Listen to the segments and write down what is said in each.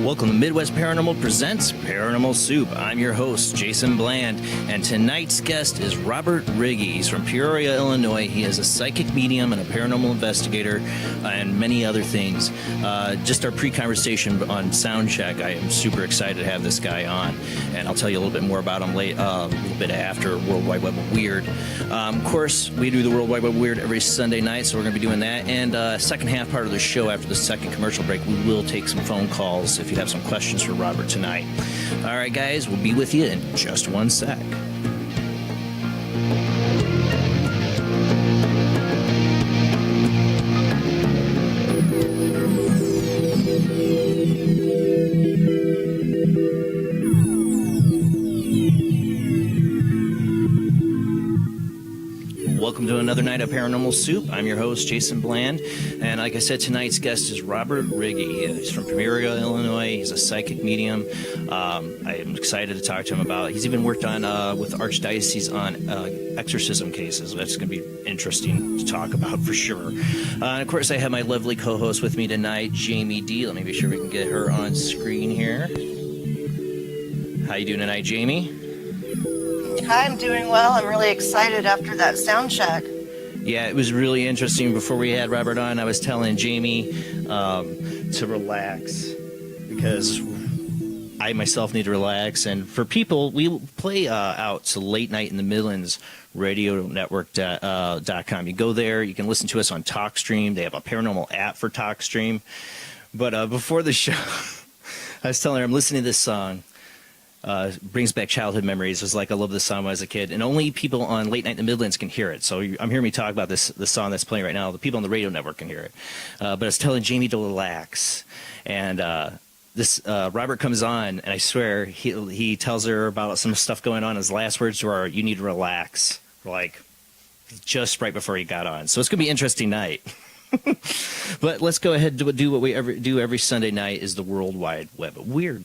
Welcome to Midwest Paranormal presents Paranormal Soup. I'm your host, Jason Bland, and tonight's guest is Robert Righi. He's from Peoria, Illinois. He is a psychic medium and a paranormal investigator and many other things. Just our pre-conversation on Soundcheck, I am super excited to have this guy on, and I'll tell you a little bit more about him a little bit after World Wide Web of Weird. Of course, we do the World Wide Web of Weird every Sunday night, so we're going to be doing that. And second half part of the show, after the second commercial break, we will take some phone calls if you have some questions for Robert tonight. All right, guys, we'll be with you in just one sec. Welcome to another night of Paranormal Soup. I'm your host, Jason Bland, and like I said, tonight's guest is Robert Righi. He's from Peoria, Illinois. He's a psychic medium. I am excited to talk to him about. He's even worked on with Archdiocese on exorcism cases. That's going to be interesting to talk about for sure. And of course, I have my lovely co-host with me tonight, Jamie D. Let me be sure we can get her on screen here. How you doing tonight, Jamie? I'm doing well. I'm really excited after that sound check. Yeah, it was really interesting. Before we had Robert on, I was telling Jamie to relax because I myself need to relax. And for people, we play out to Late Night in the Midlands Radio Network.com. You go there, you can listen to us on TalkStream. They have a paranormal app for TalkStream. But before the show, I was telling her I'm listening to this song. Brings back childhood memories. It was like I love this song when I was a kid, and only people on Late Night in the Midlands can hear it. So I'm hearing me talk about the song that's playing right now. The people on the radio network can hear it. But I was telling Jamie to relax, and this Robert comes on, and I swear he tells her about some stuff going on. His last words were, "You need to relax," like just right before he got on. So it's gonna be an interesting night. But let's go ahead and do what we do every Sunday night: is the World Wide Web of Weird.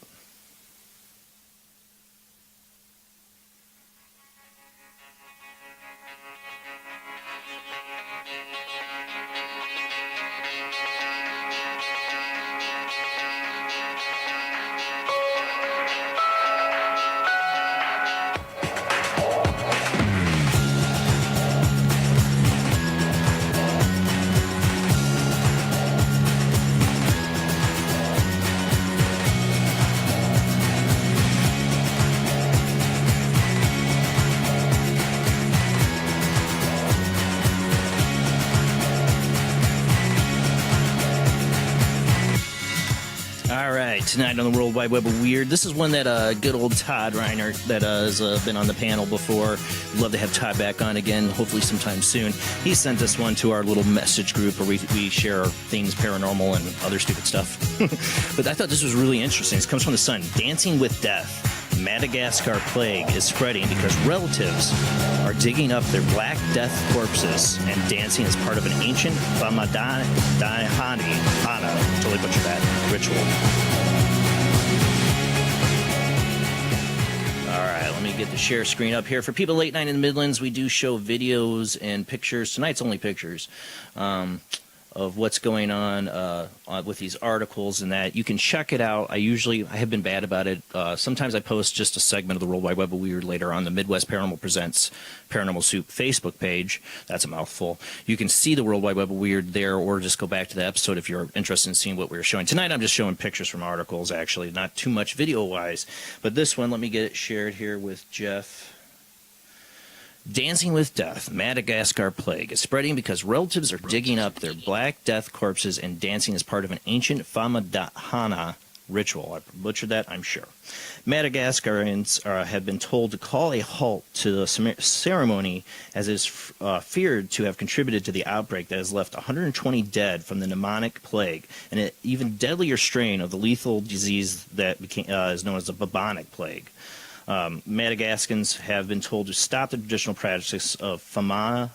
Tonight on the World Wide Web of Weird. This is one that good old Todd Reiner that has been on the panel before. We'd love to have Todd back on again, hopefully sometime soon. He sent us one to our little message group where we share things paranormal and other stupid stuff. But I thought this was really interesting. This comes from the Sun. Dancing with Death. Madagascar plague is spreading because relatives are digging up their Black Death corpses and dancing as part of an ancient Famadihani, totally butchered that, ritual. All right, let me get the share screen up here. For people Late Night in the Midlands, we do show videos and pictures. Tonight's only pictures. Of what's going on with these articles and that. You can check it out. I have been bad about it. Sometimes I post just a segment of the World Wide Web of Weird later on the Midwest Paranormal Presents Paranormal Soup Facebook page. That's a mouthful. You can see the World Wide Web of Weird there, or just go back to the episode if you're interested in seeing what we were showing. Tonight I'm just showing pictures from articles, actually, not too much video-wise. But this one, let me get it shared here with Jeff. Dancing with Death, Madagascar plague is spreading because relatives are digging up their Black Death corpses and dancing as part of an ancient Famadihani ritual. I butchered that, I'm sure. Madagascarians have been told to call a halt to the ceremony as it is feared to have contributed to the outbreak that has left 120 dead from the pneumonic plague, and an even deadlier strain of the lethal disease that is known as the bubonic plague. Madagascans have been told to stop the traditional practice of Famadihani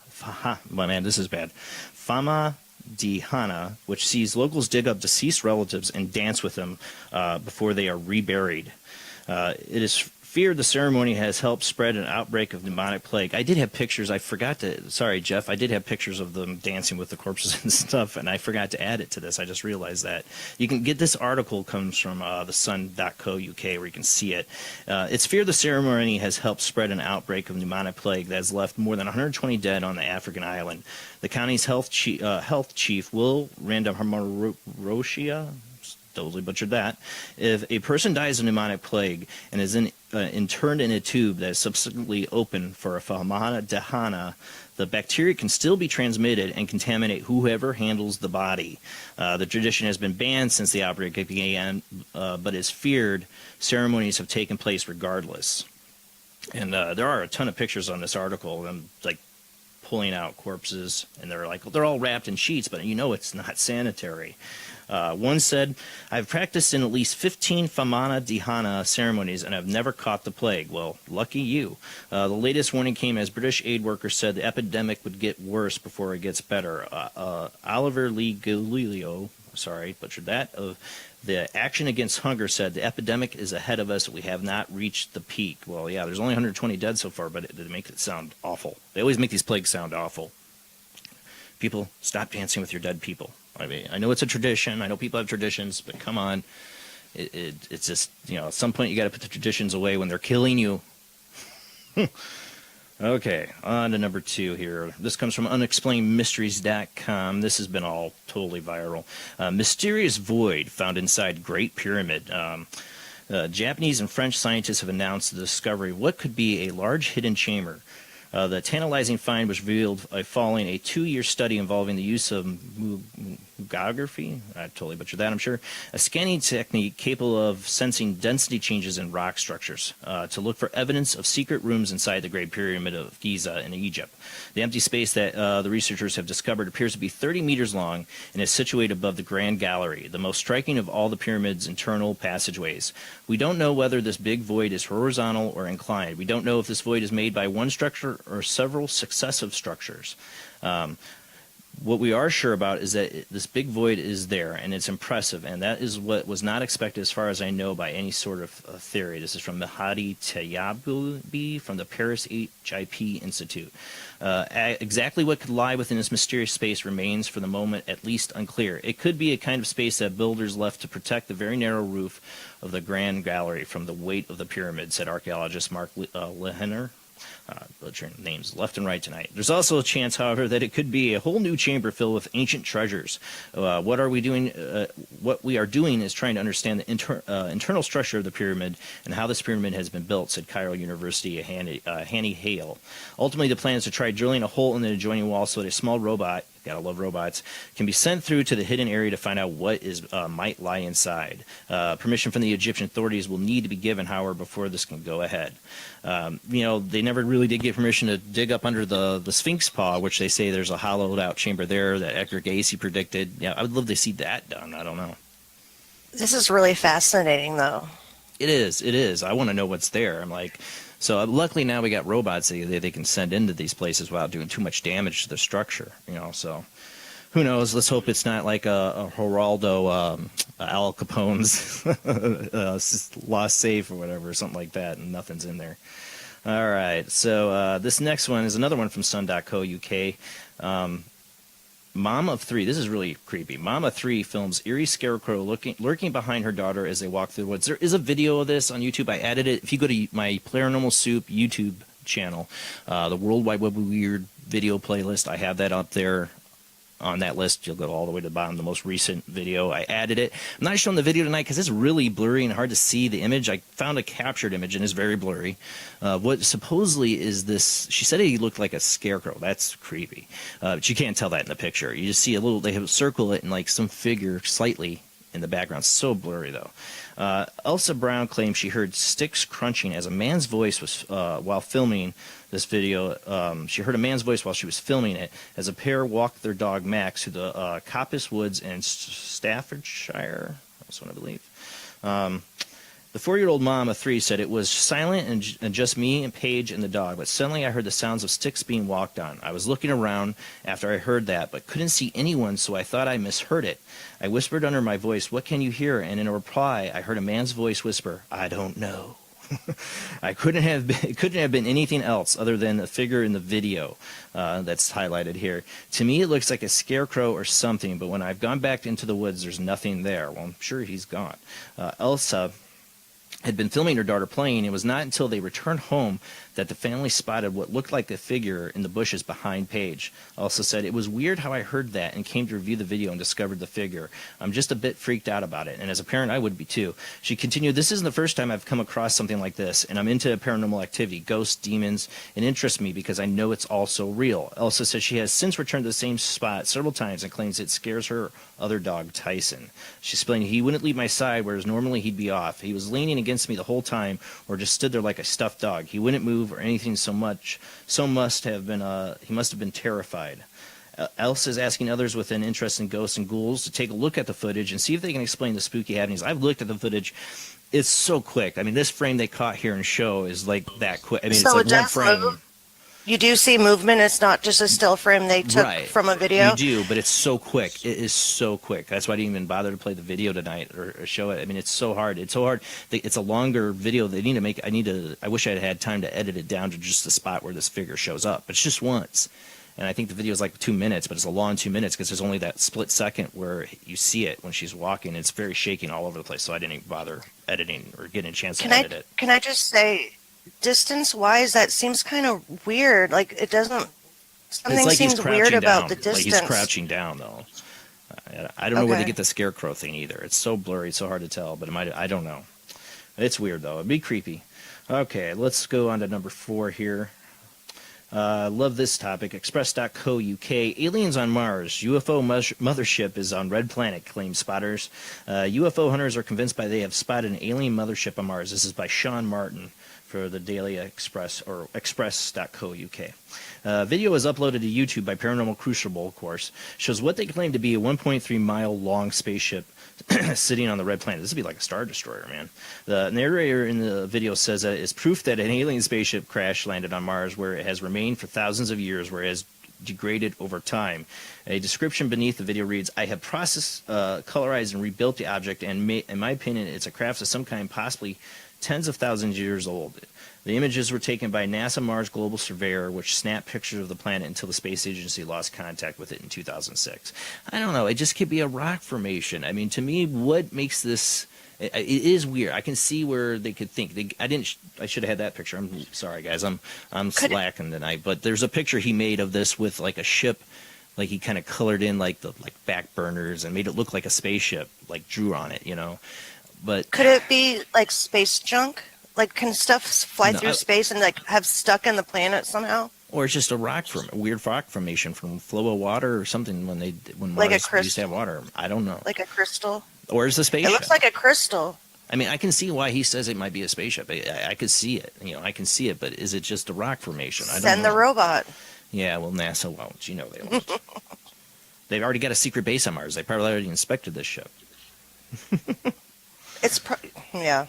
Dihana, which sees locals dig up deceased relatives and dance with them before they are reburied. It is feared the ceremony has helped spread an outbreak of pneumonic plague. I did have pictures. I forgot to. Sorry, Jeff. I did have pictures of them dancing with the corpses and stuff, and I forgot to add it to this. I just realized that. You can get this article comes from thesun.co.uk where you can see it. It's feared the ceremony has helped spread an outbreak of pneumonic plague that has left more than 120 dead on the African island. The county's health chief, Will Randamarosha, totally butchered that. If a person dies of pneumonic plague and is interned in a tube that is subsequently open for a Famana Dahana, the bacteria can still be transmitted and contaminate whoever handles the body. The tradition has been banned since the outbreak began, but is feared ceremonies have taken place regardless. And there are a ton of pictures on this article, and like pulling out corpses, and they're all wrapped in sheets, but you know it's not sanitary. One said, I've practiced in at least 15 Famana Dihana ceremonies and have never caught the plague. Well, lucky you. The latest warning came as British aid workers said the epidemic would get worse before it gets better. Oliver Lee Galileo, sorry, butchered that, of the Action Against Hunger said the epidemic is ahead of us. We have not reached the peak. Well, yeah, there's only 120 dead so far, but it makes it sound awful. They always make these plagues sound awful. People, stop dancing with your dead people. I mean, I know it's a tradition. I know people have traditions, but come on. It's just, at some point you got to put the traditions away when they're killing you. Okay, on to number 2 here. This comes from unexplainedmysteries.com. This has been all totally viral. Mysterious void found inside Great Pyramid. Japanese and French scientists have announced the discovery of what could be a large hidden chamber. The tantalizing find was revealed following a 2-year study involving the use of mugography. I totally butchered that, I'm sure. A scanning technique capable of sensing density changes in rock structures to look for evidence of secret rooms inside the Great Pyramid of Giza in Egypt. The empty space that the researchers have discovered appears to be 30 meters long and is situated above the Grand Gallery, the most striking of all the pyramid's internal passageways. We don't know whether this big void is horizontal or inclined. We don't know if this void is made by one structure or several successive structures. What we are sure about is that this big void is there, and it's impressive, and that is what was not expected as far as I know by any sort of theory. This is from Mehdi Tayabi from the Paris HIP Institute. Exactly what could lie within this mysterious space remains for the moment at least unclear. It could be a kind of space that builders left to protect the very narrow roof of the Grand Gallery from the weight of the pyramid, said archaeologist Mark Lehenner. Butchering names left and right tonight. There's also a chance, however, that it could be a whole new chamber filled with ancient treasures. What are we doing? What we are doing is trying to understand the internal structure of the pyramid and how this pyramid has been built, said Cairo University Hanny Hale. Ultimately, the plan is to try drilling a hole in the adjoining wall so that a small robot, gotta love robots, can be sent through to the hidden area to find out what might lie inside. Permission from the Egyptian authorities will need to be given, however, before this can go ahead. They never really did get permission to dig up under the Sphinx paw, which they say there's a hollowed out chamber there that Edgar Cayce predicted. Yeah, I would love to see that done. I don't know. This is really fascinating, though. It is. I want to know what's there. I'm like, so luckily now we got robots that they can send into these places without doing too much damage to the structure, so who knows? Let's hope it's not like a Geraldo Al Capone's lost safe or whatever, something like that, and nothing's in there. All right, so this next one is another one from sun.co.uk. Mom of 3, this is really creepy. Mom of 3 films eerie scarecrow lurking behind her daughter as they walk through the woods. There is a video of this on YouTube. I added it. If you go to my Paranormal Soup YouTube channel, the World Wide Web Weird video playlist, I have that up there. On that list, you'll go all the way to the bottom, the most recent video. I added it. I'm not showing the video tonight because it's really blurry and hard to see the image. I found a captured image and it's very blurry. What supposedly is this, she said he looked like a scarecrow. That's creepy. But you can't tell that in the picture. You just see they have circle it and like some figure slightly in the background. So blurry though. Elsa Brown claims she heard sticks crunching as a man's voice was while filming this video. She heard a man's voice while she was filming it as a pair walked their dog Max through the Coppice Woods in Staffordshire. That's what I believe. The 4-year-old mom of 3 said it was silent and just me and Paige and the dog, but suddenly I heard the sounds of sticks being walked on. I was looking around after I heard that, but couldn't see anyone, so I thought I misheard it. I whispered under my voice, "What can you hear?" And in a reply, I heard a man's voice whisper, "I don't know." It couldn't have been anything else other than the figure in the video that's highlighted here. To me, it looks like a scarecrow or something, but when I've gone back into the woods, there's nothing there. Well, I'm sure he's gone. Elsa had been filming her daughter playing. It was not until they returned home that the family spotted what looked like a figure in the bushes behind Paige. Also said, "It was weird how I heard that and came to review the video and discovered the figure. I'm just a bit freaked out about it, and as a parent, I would be too." She continued, "This isn't the first time I've come across something like this, and I'm into paranormal activity, ghosts, demons. It interests me because I know it's also real." Elsa says she has since returned to the same spot several times and claims it scares her other dog, Tyson. She explained, "He wouldn't leave my side, whereas normally he'd be off. He was leaning against me the whole time or just stood there like a stuffed dog. He wouldn't move or anything he must have been terrified." Elsa's asking others with an interest in ghosts and ghouls to take a look at the footage and see if they can explain the spooky happenings. I've looked at the footage. It's so quick. I mean, this frame they caught here in show is like that quick. I mean, So it's like one frame. move? You do see movement. It's not just a still frame they took from a video. You do, but it's so quick. It is so quick. That's why I didn't even bother to play the video tonight or show it. I mean, it's so hard. It's so hard. It's a longer video. They need to make. I wish I had time to edit it down to just the spot where this figure shows up. It's just once, and I think the video is like 2 minutes, but it's a long 2 minutes because there's only that split second where you see it when she's walking. It's very shaking all over the place. So I didn't even bother editing or getting a chance to edit it. Can I just say, distance-wise, that seems kind of weird. Like, it doesn't. Something like seems weird about the distance. Like he's crouching down, though. I don't know where they get the scarecrow thing either. It's so blurry, it's so hard to tell. But I don't know. It's weird though. It'd be creepy. Okay, let's go on to number 4 here. Love this topic. Express.co.uk. Aliens on Mars. UFO mothership is on red planet, claim spotters. UFO hunters are convinced they have spotted an alien mothership on Mars. This is by Sean Martin for the Daily Express, or express.co.uk. Video is uploaded to YouTube by Paranormal Crucible, of course. Shows what they claim to be a 1.3-mile long spaceship sitting on the red planet. This would be like a Star Destroyer, man. The narrator in the video says that it's proof that an alien spaceship crash landed on Mars, where it has remained for thousands of years, where it has degraded over time. A description beneath the video reads, "I have processed, colorized, and rebuilt the object, and in my opinion, it's a craft of some kind, possibly tens of thousands of years old." The images were taken by NASA Mars Global Surveyor, which snapped pictures of the planet until the space agency lost contact with it in 2006. I don't know. It just could be a rock formation. I mean, to me, what makes this... It is weird. I can see where they could think. I should have had that picture. I'm sorry, guys. I'm slacking tonight. But there's a picture he made of this with like a ship. Like he kind of colored in like the back burners and made it look like a spaceship. Like drew on it, you know. But could it be like space junk? Like, can stuff fly through space and like have stuck in the planet somehow? Or it's just a weird rock formation from flow of water or something when like Mars used to have water. I don't know. Like a crystal. Or is the spaceship? It looks like a crystal. I mean, I can see why he says it might be a spaceship. I could see it. You know, I can see it. But is it just a rock formation? I don't know. Send the robot. Yeah, well, NASA won't. You know they won't. They've already got a secret base on Mars. They probably already inspected this ship. Yeah.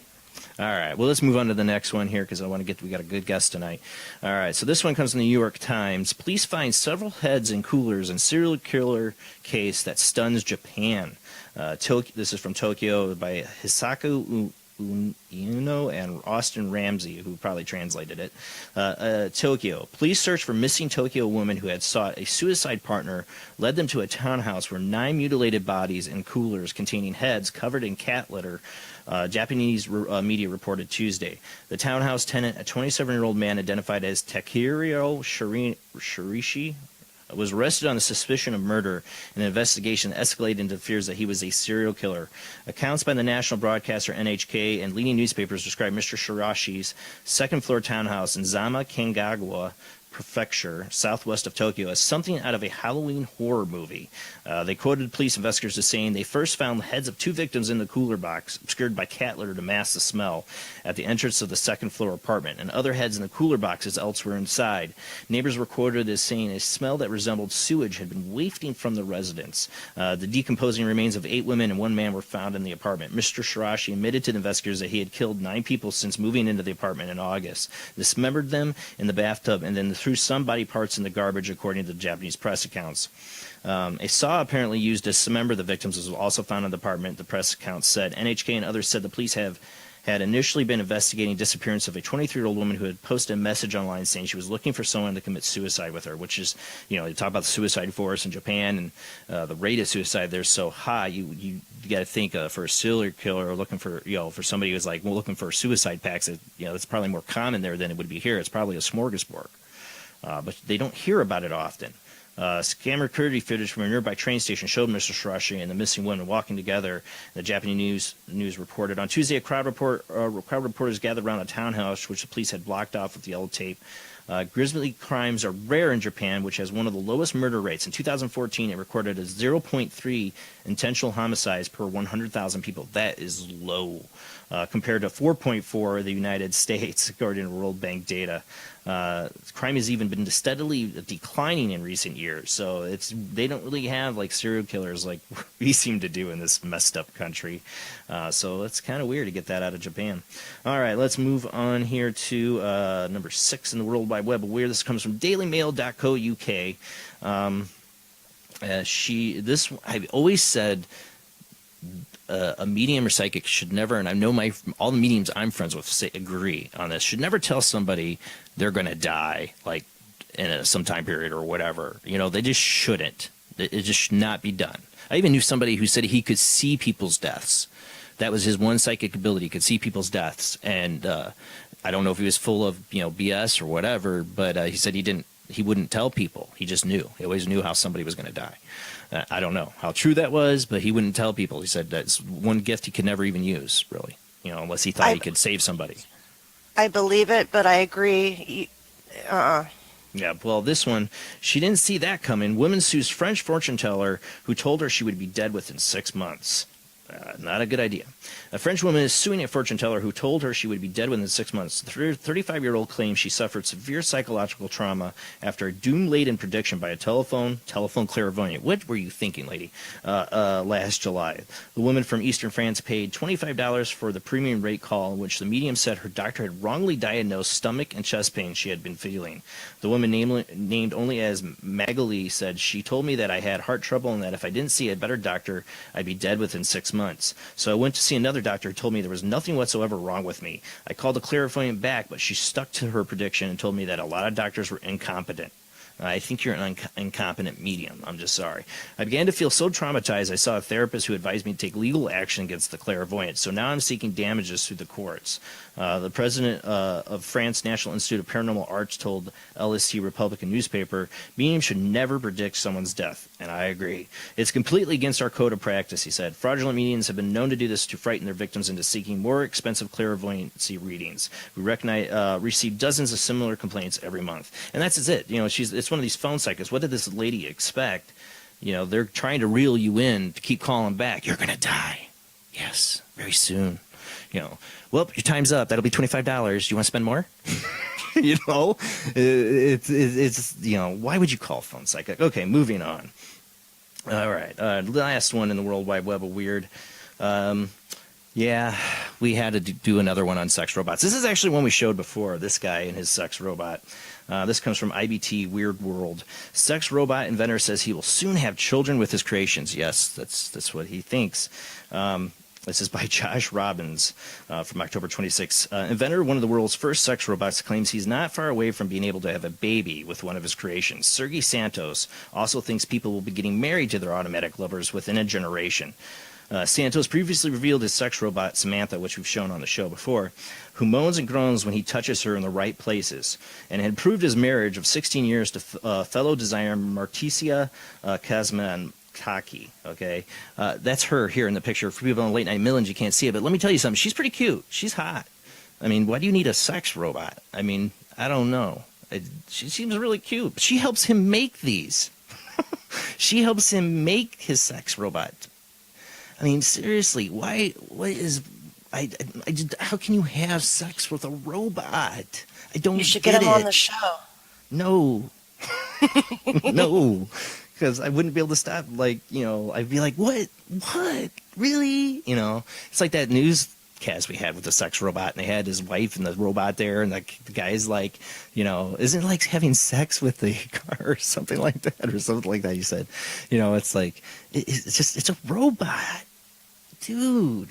All right, well, let's move on to the next one here because we got a good guest tonight. All right, so this one comes from the New York Times. Police find several heads in coolers in serial killer case that stuns Japan. This is from Tokyo by Hisaku Uno and Austin Ramsey, who probably translated it. Tokyo. Police search for missing Tokyo woman who had sought a suicide partner led them to a townhouse where 9 mutilated bodies in coolers containing heads covered in cat litter. Japanese media reported Tuesday. The townhouse tenant, a 27-year-old man identified as Takehiro Shirishi, was arrested on the suspicion of murder. An investigation escalated into fears that he was a serial killer. Accounts by the national broadcaster NHK and leading newspapers describe Mr. Shirishi's second-floor townhouse in Zama, Kanagawa Prefecture, southwest of Tokyo, as something out of a Halloween horror movie. They quoted police investigators as saying they first found the heads of 2 victims in the cooler box, obscured by cat litter to mask the smell, at the entrance of the second-floor apartment, and other heads in the cooler boxes elsewhere inside. Neighbors were quoted as saying a smell that resembled sewage had been wafting from the residence. The decomposing remains of 8 women and 1 man were found in the apartment. Mr. Shirashi admitted to the investigators that he had killed 9 people since moving into the apartment in August, dismembered them in the bathtub, and then threw some body parts in the garbage, according to the Japanese press accounts. A saw apparently used to dismember the victims was also found in the apartment, the press accounts said. NHK and others said the police had initially been investigating the disappearance of a 23-year-old woman who had posted a message online saying she was looking for someone to commit suicide with her, which is, you talk about the suicide force in Japan, and the rate of suicide there is so high. You got to think for a serial killer or looking for, for somebody who's like looking for suicide packs, that's probably more common there than it would be here. It's probably a smorgasbord. But they don't hear about it often. Camera security footage from a nearby train station showed Mr. Shirashi and the missing woman walking together. The Japanese news reported on Tuesday, crowd reporters gathered around a townhouse which the police had blocked off with yellow tape. Grisly crimes are rare in Japan, which has one of the lowest murder rates. In 2014, it recorded a 0.3 intentional homicides per 100,000 people. That is low, compared to 4.4 in the United States, according to World Bank data. Crime has even been steadily declining in recent years, so they don't really have like serial killers like we seem to do in this messed up country. So it's kind of weird to get that out of Japan. All right, let's move on here to number 6 in the World Wide Web of Weird. This comes from dailymail.co.uk. I've always said a medium or psychic should never, and I know all the mediums I'm friends with agree on this, should never tell somebody they're going to die, like in some time period or whatever. They just shouldn't. It just should not be done. I even knew somebody who said he could see people's deaths. That was his one psychic ability, he could see people's deaths. And I don't know if he was full of BS or whatever, but he said he wouldn't tell people. He just knew. He always knew how somebody was going to die. I don't know how true that was, but he wouldn't tell people. He said that's one gift he could never even use, really, unless he thought he could save somebody. I believe it, but I agree. Yeah, well, this one, she didn't see that coming. Woman sues French fortune teller who told her she would be dead within 6 months. Not a good idea. A French woman is suing a fortune teller who told her she would be dead within 6 months. The 35-year-old claims she suffered severe psychological trauma after a doom-laden prediction by a telephone clairvoyant. What were you thinking, lady? Last July. The woman from eastern France paid $25 for the premium rate call in which the medium said her doctor had wrongly diagnosed stomach and chest pain she had been feeling. The woman named only as Magali said, she told me that I had heart trouble and that if I didn't see a better doctor, I'd be dead within 6 months. So I went to see another doctor who told me there was nothing whatsoever wrong with me. I called the clairvoyant back, but she stuck to her prediction and told me that a lot of doctors were incompetent. I think you're an incompetent medium. I'm just sorry. I began to feel so traumatized I saw a therapist who advised me to take legal action against the clairvoyant. So now I'm seeking damages through the courts. The president of France National Institute of Paranormal Arts told LST Republican newspaper, mediums should never predict someone's death. And I agree. It's completely against our code of practice, he said. Fraudulent mediums have been known to do this to frighten their victims into seeking more expensive clairvoyancy readings. We receive dozens of similar complaints every month. And that's it. It's one of these phone psychics. What did this lady expect? They're trying to reel you in to keep calling back. You're going to die. Yes, very soon. Well, your time's up. That'll be $25. Do you want to spend more? It's why would you call phone psychic? Okay, moving on. All right, last one in the World Wide Web of Weird. Yeah, we had to do another one on sex robots. This is actually one we showed before, this guy and his sex robot. This comes from IBT Weird World. Sex robot inventor says he will soon have children with his creations. Yes, that's what he thinks. This is by Josh Robbins from October 26. Inventor of one of the world's first sex robots claims he's not far away from being able to have a baby with one of his creations. Sergey Santos also thinks people will be getting married to their automatic lovers within a generation. Santos previously revealed his sex robot, Samantha, which we've shown on the show before, who moans and groans when he touches her in the right places, and had proved his marriage of 16 years to fellow designer Marticia Kazmantaki. Okay, that's her here in the picture. For people on Late Night Millions, you can't see it, but let me tell you something. She's pretty cute. She's hot. I mean, why do you need a sex robot? I mean, I don't know. She seems really cute. She helps him make these. She helps him make his sex robot. I mean, seriously, why? What is? How can you have sex with a robot? I don't. You should get get him it. on the show. No, no, because I wouldn't be able to stop. Like, I'd be like, what? Really? It's like that newscast we had with the sex robot, and they had his wife and the robot there, and the guy's like, isn't it like having sex with the car or something like that, or something like that? You said, it's like it's a robot, dude.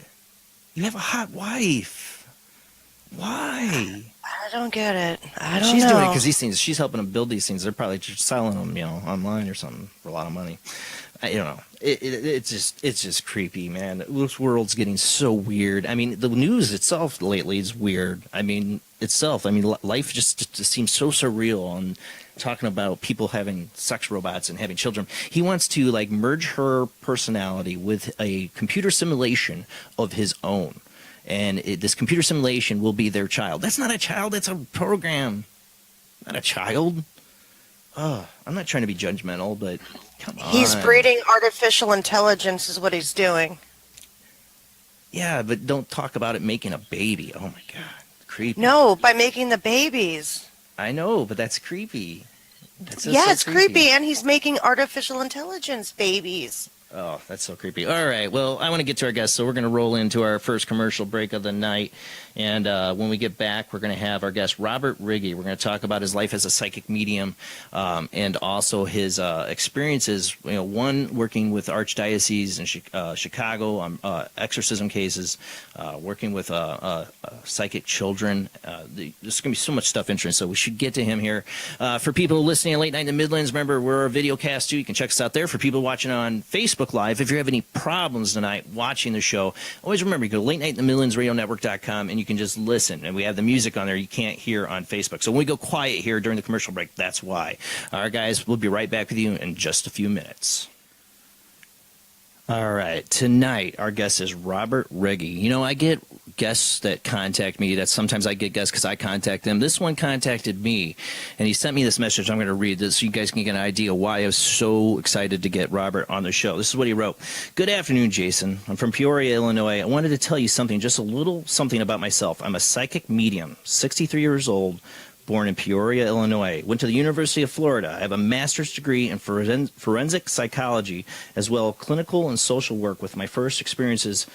You have a hot wife. Why? I don't get it. I don't She's know. doing it because these things. She's helping them build these things. They're probably just selling them, online or something for a lot of money. I don't know. It's just creepy, man. This world's getting so weird. I mean, the news itself lately is weird. I mean, life just seems so surreal. And talking about people having sex robots and having children, he wants to merge her personality with a computer simulation of his own. And this computer simulation will be their child. That's not a child. That's a program. Not a child. Oh, I'm not trying to be judgmental, but come on. He's breeding artificial intelligence is what he's doing. Yeah, but don't talk about it making a baby. Oh, my God. Creepy. No, by making the babies. I know, but that's creepy. That's Yeah, so it's creepy, and he's making artificial intelligence babies. Oh, that's so creepy. All right. Well, I want to get to our guests, so we're going to roll into our first commercial break of the night. And when we get back, we're going to have our guest, Robert Righi. We're going to talk about his life as a psychic medium and also his experiences, one working with Archdiocese in Chicago on exorcism cases, working with psychic children. There's going to be so much stuff interesting, so we should get to him here. For people listening at Late Night in the Midlands, remember, we're a video cast, too. You can check us out there. For people watching on Facebook Live, if you have any problems tonight watching the show, always remember, you go to LateNightInTheMidlandsRadioNetwork.com and you can just listen. And we have the music on there you can't hear on Facebook. So when we go quiet here during the commercial break, that's why. All right, guys, we'll be right back with you in just a few minutes. All right. Tonight, our guest is Robert Righi. I get guests that contact me. Sometimes I get guests because I contact them. This one contacted me, and he sent me this message. I'm going to read this so you guys can get an idea why I was so excited to get Robert on the show. This is what he wrote. Good afternoon, Jason. I'm from Peoria, Illinois. I wanted to tell you something, just a little something about myself. I'm a psychic medium, 63 years old, born in Peoria, Illinois. Went to the University of Florida. I have a master's degree in forensic psychology, as well as clinical and social work. With my first experiences,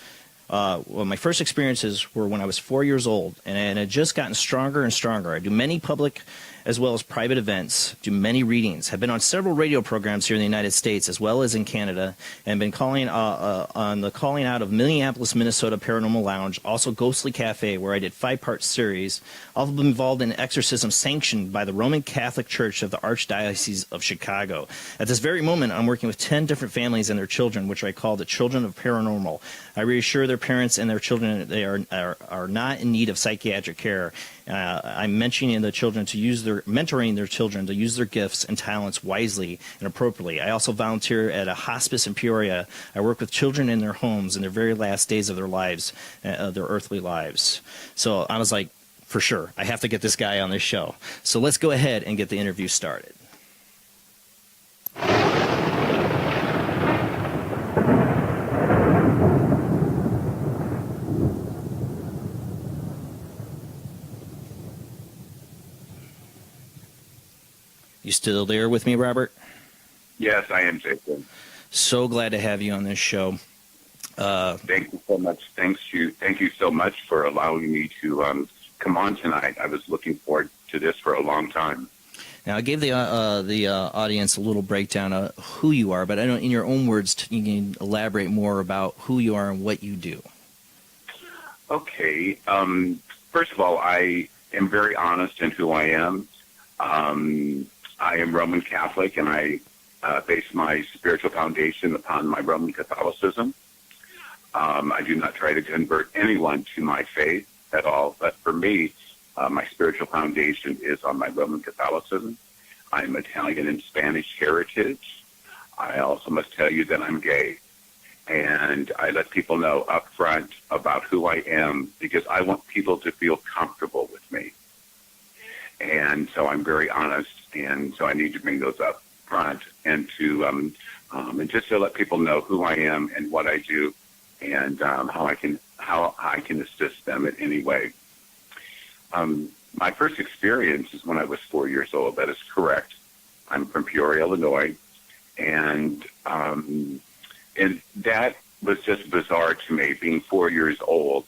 my first experiences were when I was 4 years old, and it had just gotten stronger and stronger. I do many public as well as private events, do many readings, have been on several radio programs here in the United States as well as in Canada, and been calling on the Calling Out of Minneapolis, Minnesota Paranormal Lounge, also Ghostly Cafe, where I did 5-part series. Also been involved in exorcism sanctioned by the Roman Catholic Church of the Archdiocese of Chicago. At this very moment, I'm working with 10 different families and their children, which I call the Children of Paranormal. I reassure their parents and their children that they are not in need of psychiatric care. I'm mentoring their children to use their gifts and talents wisely and appropriately. I also volunteer at a hospice in Peoria. I work with children in their homes in their very last days of their lives, their earthly lives. So I was like, for sure, I have to get this guy on this show. So let's go ahead and get the interview started. You still there with me, Robert? Yes, I am, Jason. So glad to have you on this show. Thank you so much. Thank you so much for allowing me to come on tonight. I was looking forward to this for a long time. Now, I gave the audience a little breakdown of who you are, but I don't, in your own words, you can elaborate more about who you are and what you do. Okay. First of all, I am very honest in who I am. I am Roman Catholic, and I base my spiritual foundation upon my Roman Catholicism. I do not try to convert anyone to my faith at all, but for me, my spiritual foundation is on my Roman Catholicism. I'm Italian and Spanish heritage. I also must tell you that I'm gay, and I let people know up front about who I am because I want people to feel comfortable with me. And so I'm very honest, and so I need to bring those up front and to and just to let people know who I am and what I do, and how I can assist them in any way. My first experience is when I was 4 years old. That is correct. I'm from Peoria, Illinois, and that was just bizarre to me, being 4 years old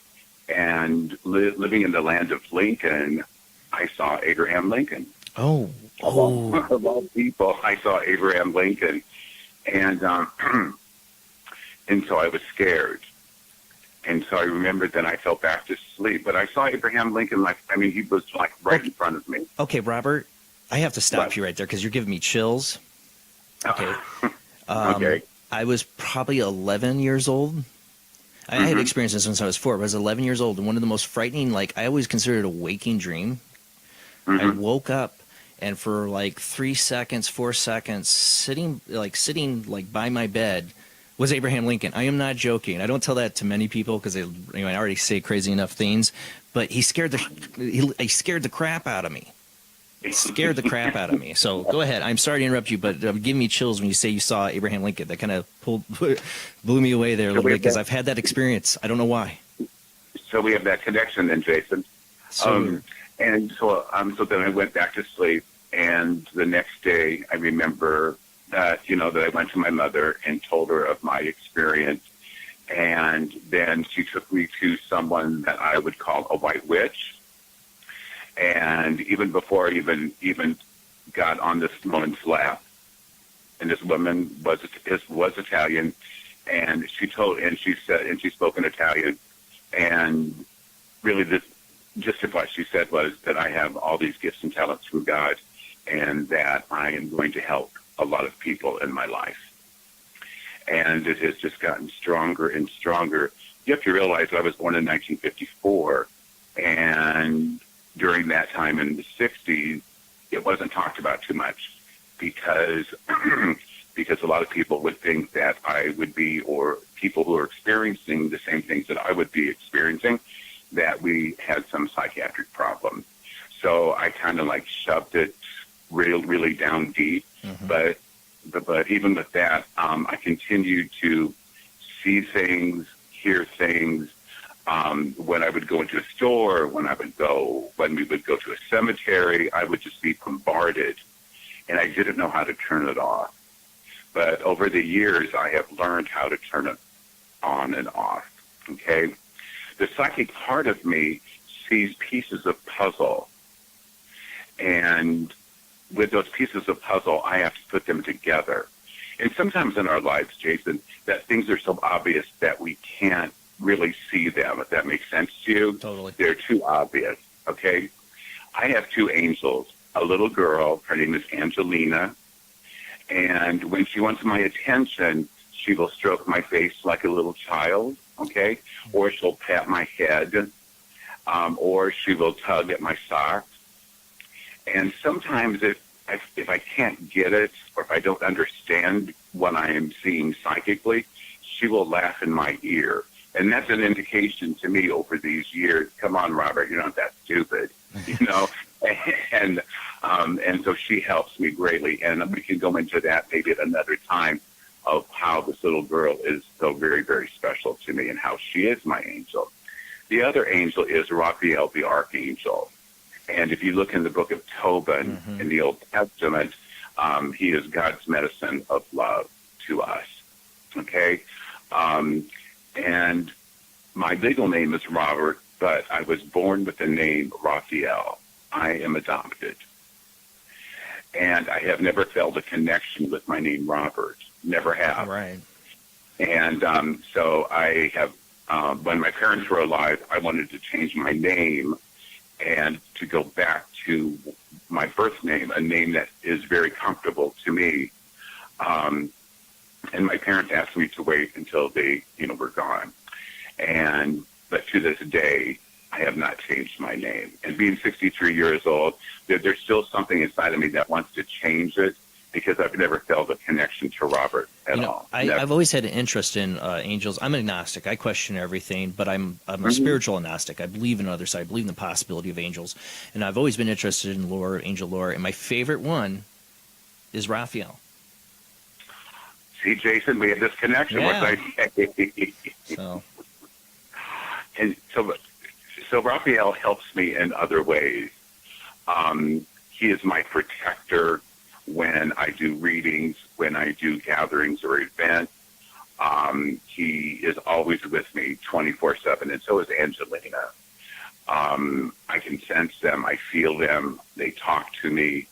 and living in the land of Lincoln. I saw Abraham Lincoln. Oh. Of all people, I saw Abraham Lincoln, and and so I was scared. And so I remembered that I fell back to sleep. But I saw Abraham Lincoln, he was like right in front of me. Okay, Robert, I have to stop What? you right there because you're giving me chills. Okay. Okay. I was probably 11 years old. I had experienced this since I was 4. But I was 11 years old, and one of the most frightening, I always considered it a waking dream. I woke up, and for 3 seconds, 4 seconds, sitting by my bed was Abraham Lincoln. I am not joking. I don't tell that to many people because I already say crazy enough things. But he scared the crap out of me. It scared the crap out of me. So go ahead. I'm sorry to interrupt you, but give me chills when you say you saw Abraham Lincoln. That kind of blew me away there a little bit because I've had that experience. I don't know why. So we have that connection then, Jason. And so then I went back to sleep, and the next day I remember that I went to my mother and told her of my experience, and then she took me to someone that I would call a white witch. And even before I even got on this woman's lap, and this woman was Italian, and she spoke in Italian, and really what she said was that I have all these gifts and talents from God, and that I am going to help a lot of people in my life. And it has just gotten stronger and stronger. You have to realize I was born in 1954, and during that time in the 60s, it wasn't talked about too much because a lot of people would think that I would be, or people who are experiencing the same things that I would be experiencing, that we had some psychiatric problem. So I kind of shoved it really down deep. But even with that, I continued to see things, hear things. When I would go into a store, when we would go to a cemetery, I would just be bombarded, and I didn't know how to turn it off. But over the years, I have learned how to turn it on and off. Okay, the psychic part of me sees pieces of puzzle, and with those pieces of puzzle, I have to put them together. And sometimes in our lives, Jason, that things are so obvious that we can't really see them, if that makes sense to you. Totally. They're too obvious, okay? I have 2 angels, a little girl, her name is Angelina, and when she wants my attention, she will stroke my face like a little child, okay? Or she'll pat my head, or she will tug at my socks. And sometimes if I can't get it, or if I don't understand what I am seeing psychically, she will laugh in my ear. And that's an indication to me over these years, come on, Robert, you're not that stupid, And so she helps me greatly. And we can go into that maybe at another time of how this little girl is so very, very special to me and how she is my angel. The other angel is Raphael, the archangel. And if you look in the book of Tobin in the Old Testament, he is God's medicine of love to us. Okay? And my legal name is Robert, but I was born with the name Raphael. I am adopted. And I have never felt a connection with my name Robert. Never have. Right. And so I have, when my parents were alive, I wanted to change my name and to go back to my birth name, a name that is very comfortable to me. And my parents asked me to wait until they, were gone. But to this day, I have not changed my name. And being 63 years old, there's still something inside of me that wants to change it because I've never felt a connection to Robert at all. I I've always had an interest in angels. I'm an agnostic. I question everything, but I'm a spiritual agnostic. I believe in another side. I believe in the possibility of angels, and I've always been interested in lore, angel lore. And my favorite one is Raphael. See, Jason, we have this connection. Yeah. What I say? So And so Raphael helps me in other ways. He is my protector when I do readings, when I do gatherings or events. He is always with me 24/7, and so is Angelina. I can sense them. I feel them. They talk to me.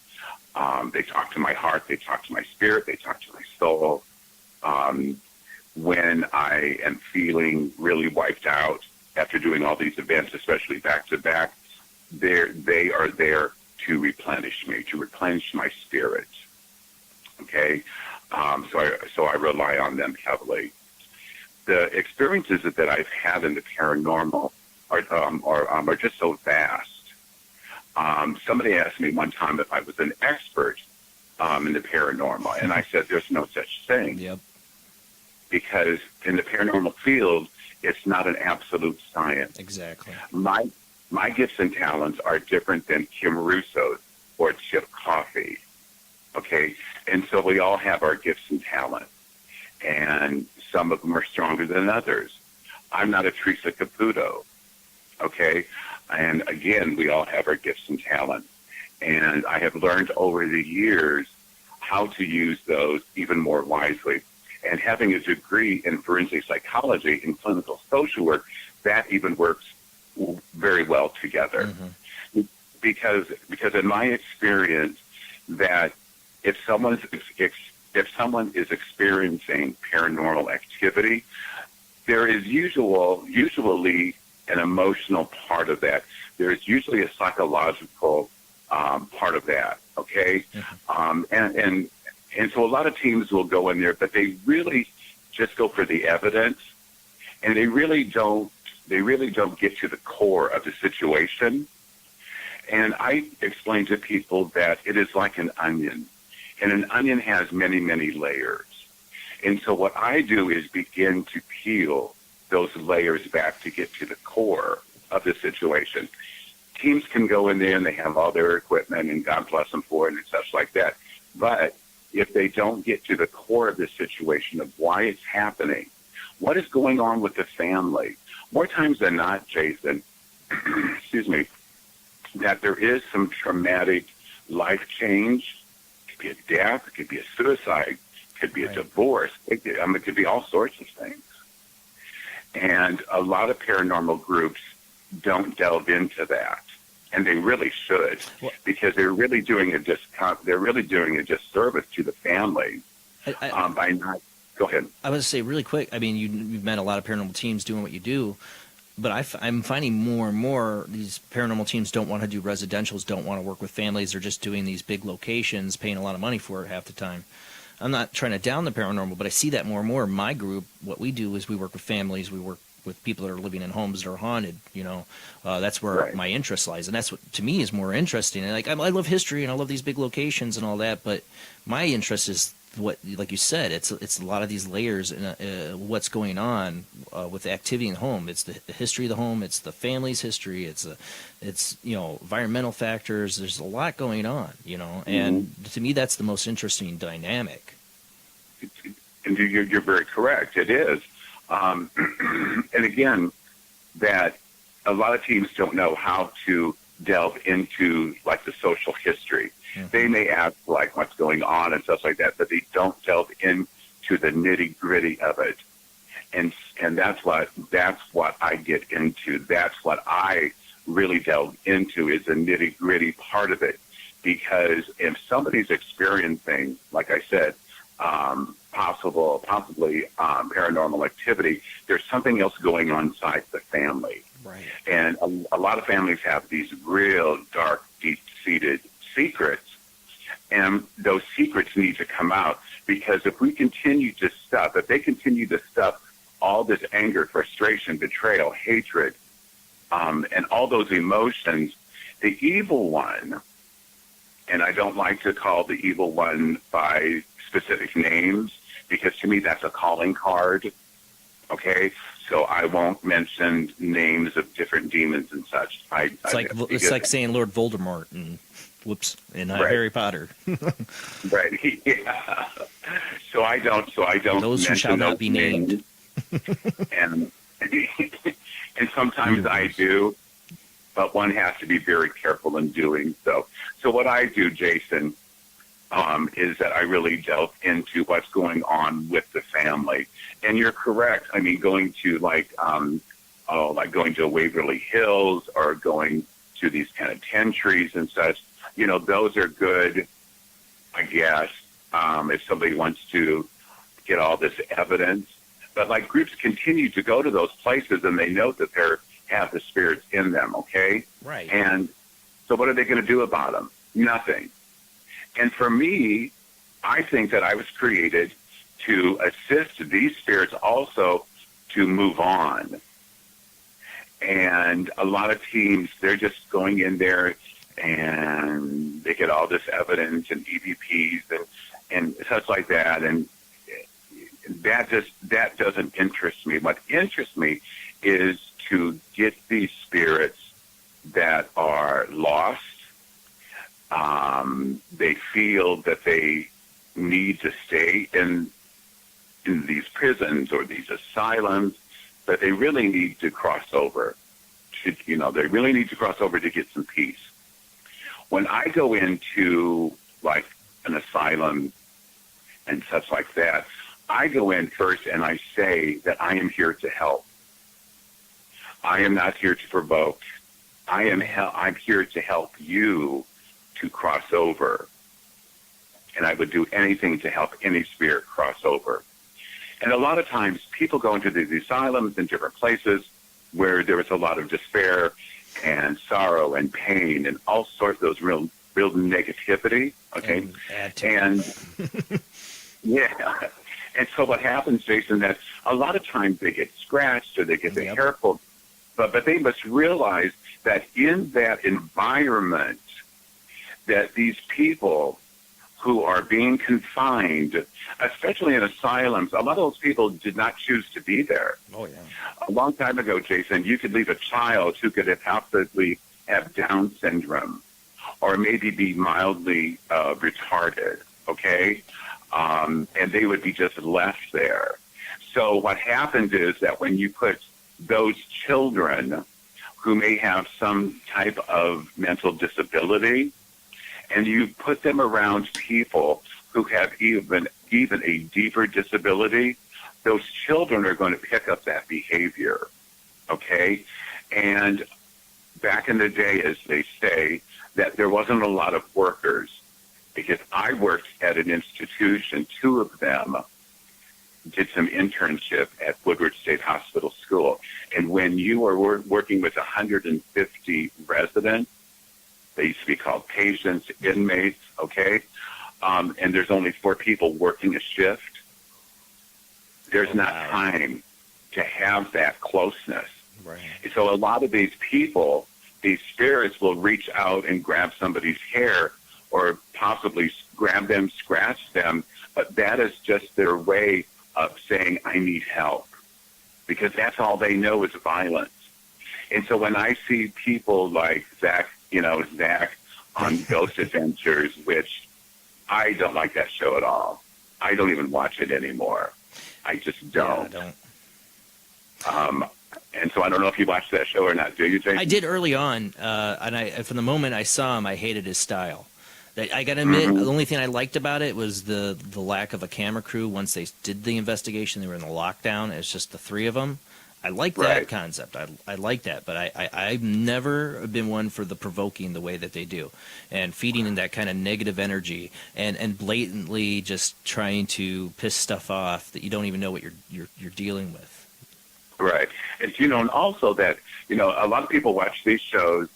They talk to my heart. They talk to my spirit. They talk to my soul. When I am feeling really wiped out after doing all these events, especially back to back, they are there to replenish me, to replenish my spirit. Okay, so I rely on them heavily. The experiences that I've had in the paranormal are just so vast. Somebody asked me one time if I was an expert in the paranormal, and I said there's no such thing. yep. Because in the paranormal field, it's not an absolute science. Exactly. My gifts and talents are different than Kim Russo's or Chip Coffey. Okay? And so we all have our gifts and talents. And some of them are stronger than others. I'm not a Teresa Caputo. Okay? And again, we all have our gifts and talents. And I have learned over the years how to use those even more wisely. And having a degree in forensic psychology and clinical social work, that even works very well together. Mm-hmm. Because in my experience, that if someone is experiencing paranormal activity, there is usually an emotional part of that. There is usually a psychological part of that. Okay, mm-hmm. And so a lot of teams will go in there, but they really just go for the evidence, and they really don't get to the core of the situation. And I explain to people that it is like an onion, and an onion has many, many layers. And so what I do is begin to peel those layers back to get to the core of the situation. Teams can go in there and they have all their equipment, and God bless them for it and such like that. But if they don't get to the core of the situation of why it's happening, what is going on with the family, more times than not, Jason, excuse me, that there is some traumatic life change. It could be a death, it could be a suicide, it could be a divorce. It could be all sorts of things. And a lot of paranormal groups don't delve into that. And they really should, because they're really doing a disservice to the family by not. Go ahead. I was to say really quick. I mean, you've met a lot of paranormal teams doing what you do, but I'm finding more and more these paranormal teams don't want to do residentials, don't want to work with families. They're just doing these big locations, paying a lot of money for it half the time. I'm not trying to down the paranormal, but I see that more and more. In my group, what we do is we work with families. We work with people that are living in homes that are haunted. That's where my interest lies, and that's what to me is more interesting. And I love history and I love these big locations and all that, but my interest is what, like you said, it's a lot of these layers and what's going on with the activity in the home. It's the history of the home. It's the family's history. It's environmental factors. There's a lot going on, and to me that's the most interesting dynamic. And you're very correct. It is. And again, that a lot of teams don't know how to delve into like the social history. Mm-hmm. They may ask like what's going on and stuff like that, but they don't delve into the nitty gritty of it. And that's what I get into. That's what I really delve into, is the nitty gritty part of it. Because if somebody's experiencing, like I said, possibly paranormal activity, there's something else going on inside the family. Right. And a lot of families have these real dark, deep-seated secrets, and those secrets need to come out, because if they continue to stuff all this anger, frustration, betrayal, hatred, and all those emotions, the evil one, and I don't like to call the evil one by specific names, because to me that's a calling card. Okay, so I won't mention names of different demons and such. It's like saying Lord Voldemort and Right. Harry Potter. Right. Yeah. So I don't. Those who shall mention not those be named. and and sometimes I do, but one has to be very careful in doing so. So what I do, Jason, is that I really delve into what's going on with the family. And you're correct. I mean, going to like going to Waverly Hills or going to these penitentiaries and such, those are good, I guess, if somebody wants to get all this evidence. But like groups continue to go to those places and they know that they have the spirits in them, okay? Right. And so what are they going to do about them? Nothing. And for me, I think that I was created to assist these spirits also to move on. And a lot of teams, they're just going in there and they get all this evidence and EVPs and such like that. And that doesn't interest me. What interests me is to get these spirits that are lost. They feel that they need to stay in these prisons or these asylums, but they really need to cross over. They really need to cross over to get some peace. When I go into like an asylum and such like that, I go in first and I say that I am here to help. I am not here to provoke. I'm here to help you to cross over. And I would do anything to help any spirit cross over. And a lot of times people go into these asylums in different places where there is a lot of despair and sorrow and pain and all sorts of those real negativity. Okay. And yeah. And so what happens, Jason, that a lot of times they get scratched or they get their hair pulled. But they must realize that in that environment, that these people who are being confined, especially in asylums, a lot of those people did not choose to be there. Oh, yeah. A long time ago, Jason, you could leave a child who could possibly have Down syndrome or maybe be mildly retarded, okay? And they would be just left there. So what happens is that when you put those children who may have some type of mental disability, and you put them around people who have even a deeper disability, those children are going to pick up that behavior, okay? And back in the day, as they say, that there wasn't a lot of workers, because I worked at an institution, two of them did some internship at Woodward State Hospital School. And when you are working with 150 residents, they used to be called patients, inmates, okay? And there's only 4 people working a shift. There's not time to have that closeness. Right. So a lot of these people, these spirits will reach out and grab somebody's hair or possibly grab them, scratch them, but that is just their way of saying, I need help, because that's all they know is violence. And so when I see people like Zach on Ghost Adventures, which I don't like that show at all. I don't even watch it anymore. I just don't. Yeah, I don't. And so I don't know if you watched that show or not. Do you, Jason? I did early on, and from the moment I saw him, I hated his style. I got to admit, the only thing I liked about it was the lack of a camera crew. Once they did the investigation, they were in the lockdown. It's just the 3 of them. I like that concept. I like that, but I've never been one for the provoking the way that they do, and feeding in that kind of negative energy, and blatantly just trying to piss stuff off that you don't even know what you're dealing with. Right, and also that a lot of people watch these shows,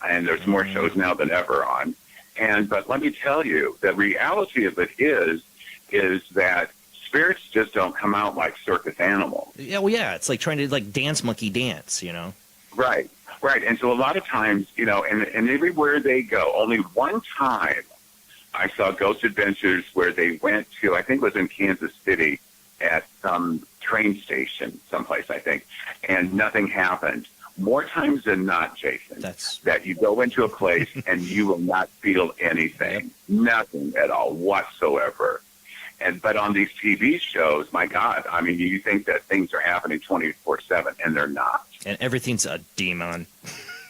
and there's more shows now than ever on. But let me tell you, the reality of it is that spirits just don't come out like circus animals. Yeah, well, yeah, it's like trying to dance monkey dance, Right. And so a lot of times, and everywhere they go, only one time I saw Ghost Adventures where they went to, I think it was in Kansas City, at some train station someplace, I think, and nothing happened. More times than not, Jason, that you go into a place and you will not feel anything, nothing at all whatsoever. But on these TV shows, my God, I mean, you think that things are happening 24/7, and they're not. And everything's a demon,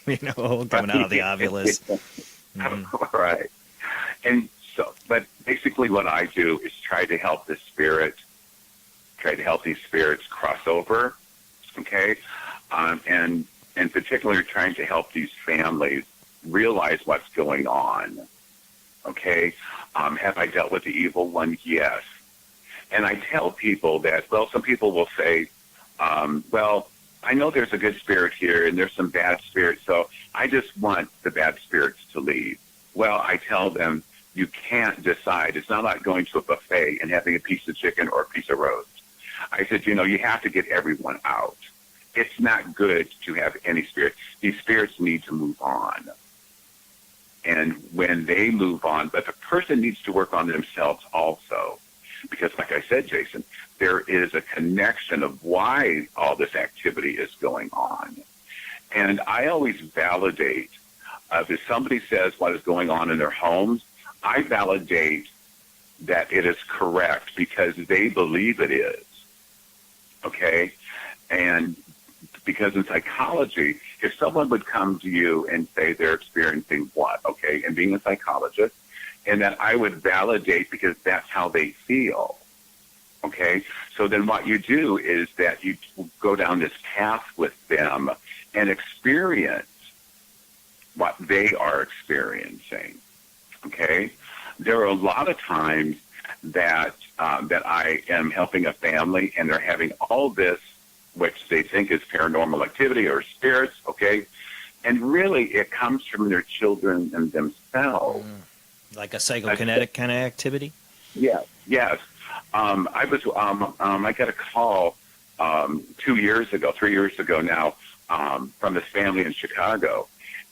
coming out of the ovulus. Mm-hmm. Right. And so, but basically what I do is try to help these spirits cross over, okay? And in particular, trying to help these families realize what's going on, okay? Have I dealt with the evil one? Yes. And I tell people that, well, some people will say, well, I know there's a good spirit here and there's some bad spirits, so I just want the bad spirits to leave. Well, I tell them, you can't decide. It's not like going to a buffet and having a piece of chicken or a piece of roast. I said, you have to get everyone out. It's not good to have any spirit. These spirits need to move on. And when they move on, but the person needs to work on themselves also. Because like I said, Jason, there is a connection of why all this activity is going on. And I always validate, if somebody says what is going on in their homes, I validate that it is correct because they believe it is. Okay? And because in psychology, if someone would come to you and say they're experiencing what, okay, and being a psychologist, and that I would validate because that's how they feel, okay? So then what you do is that you go down this path with them and experience what they are experiencing, okay? There are a lot of times that I am helping a family and they're having all this, which they think is paranormal activity or spirits, okay? And really it comes from their children and themselves. Like a psychokinetic kind of activity? Yes. I got a call 3 years ago now, from this family in Chicago.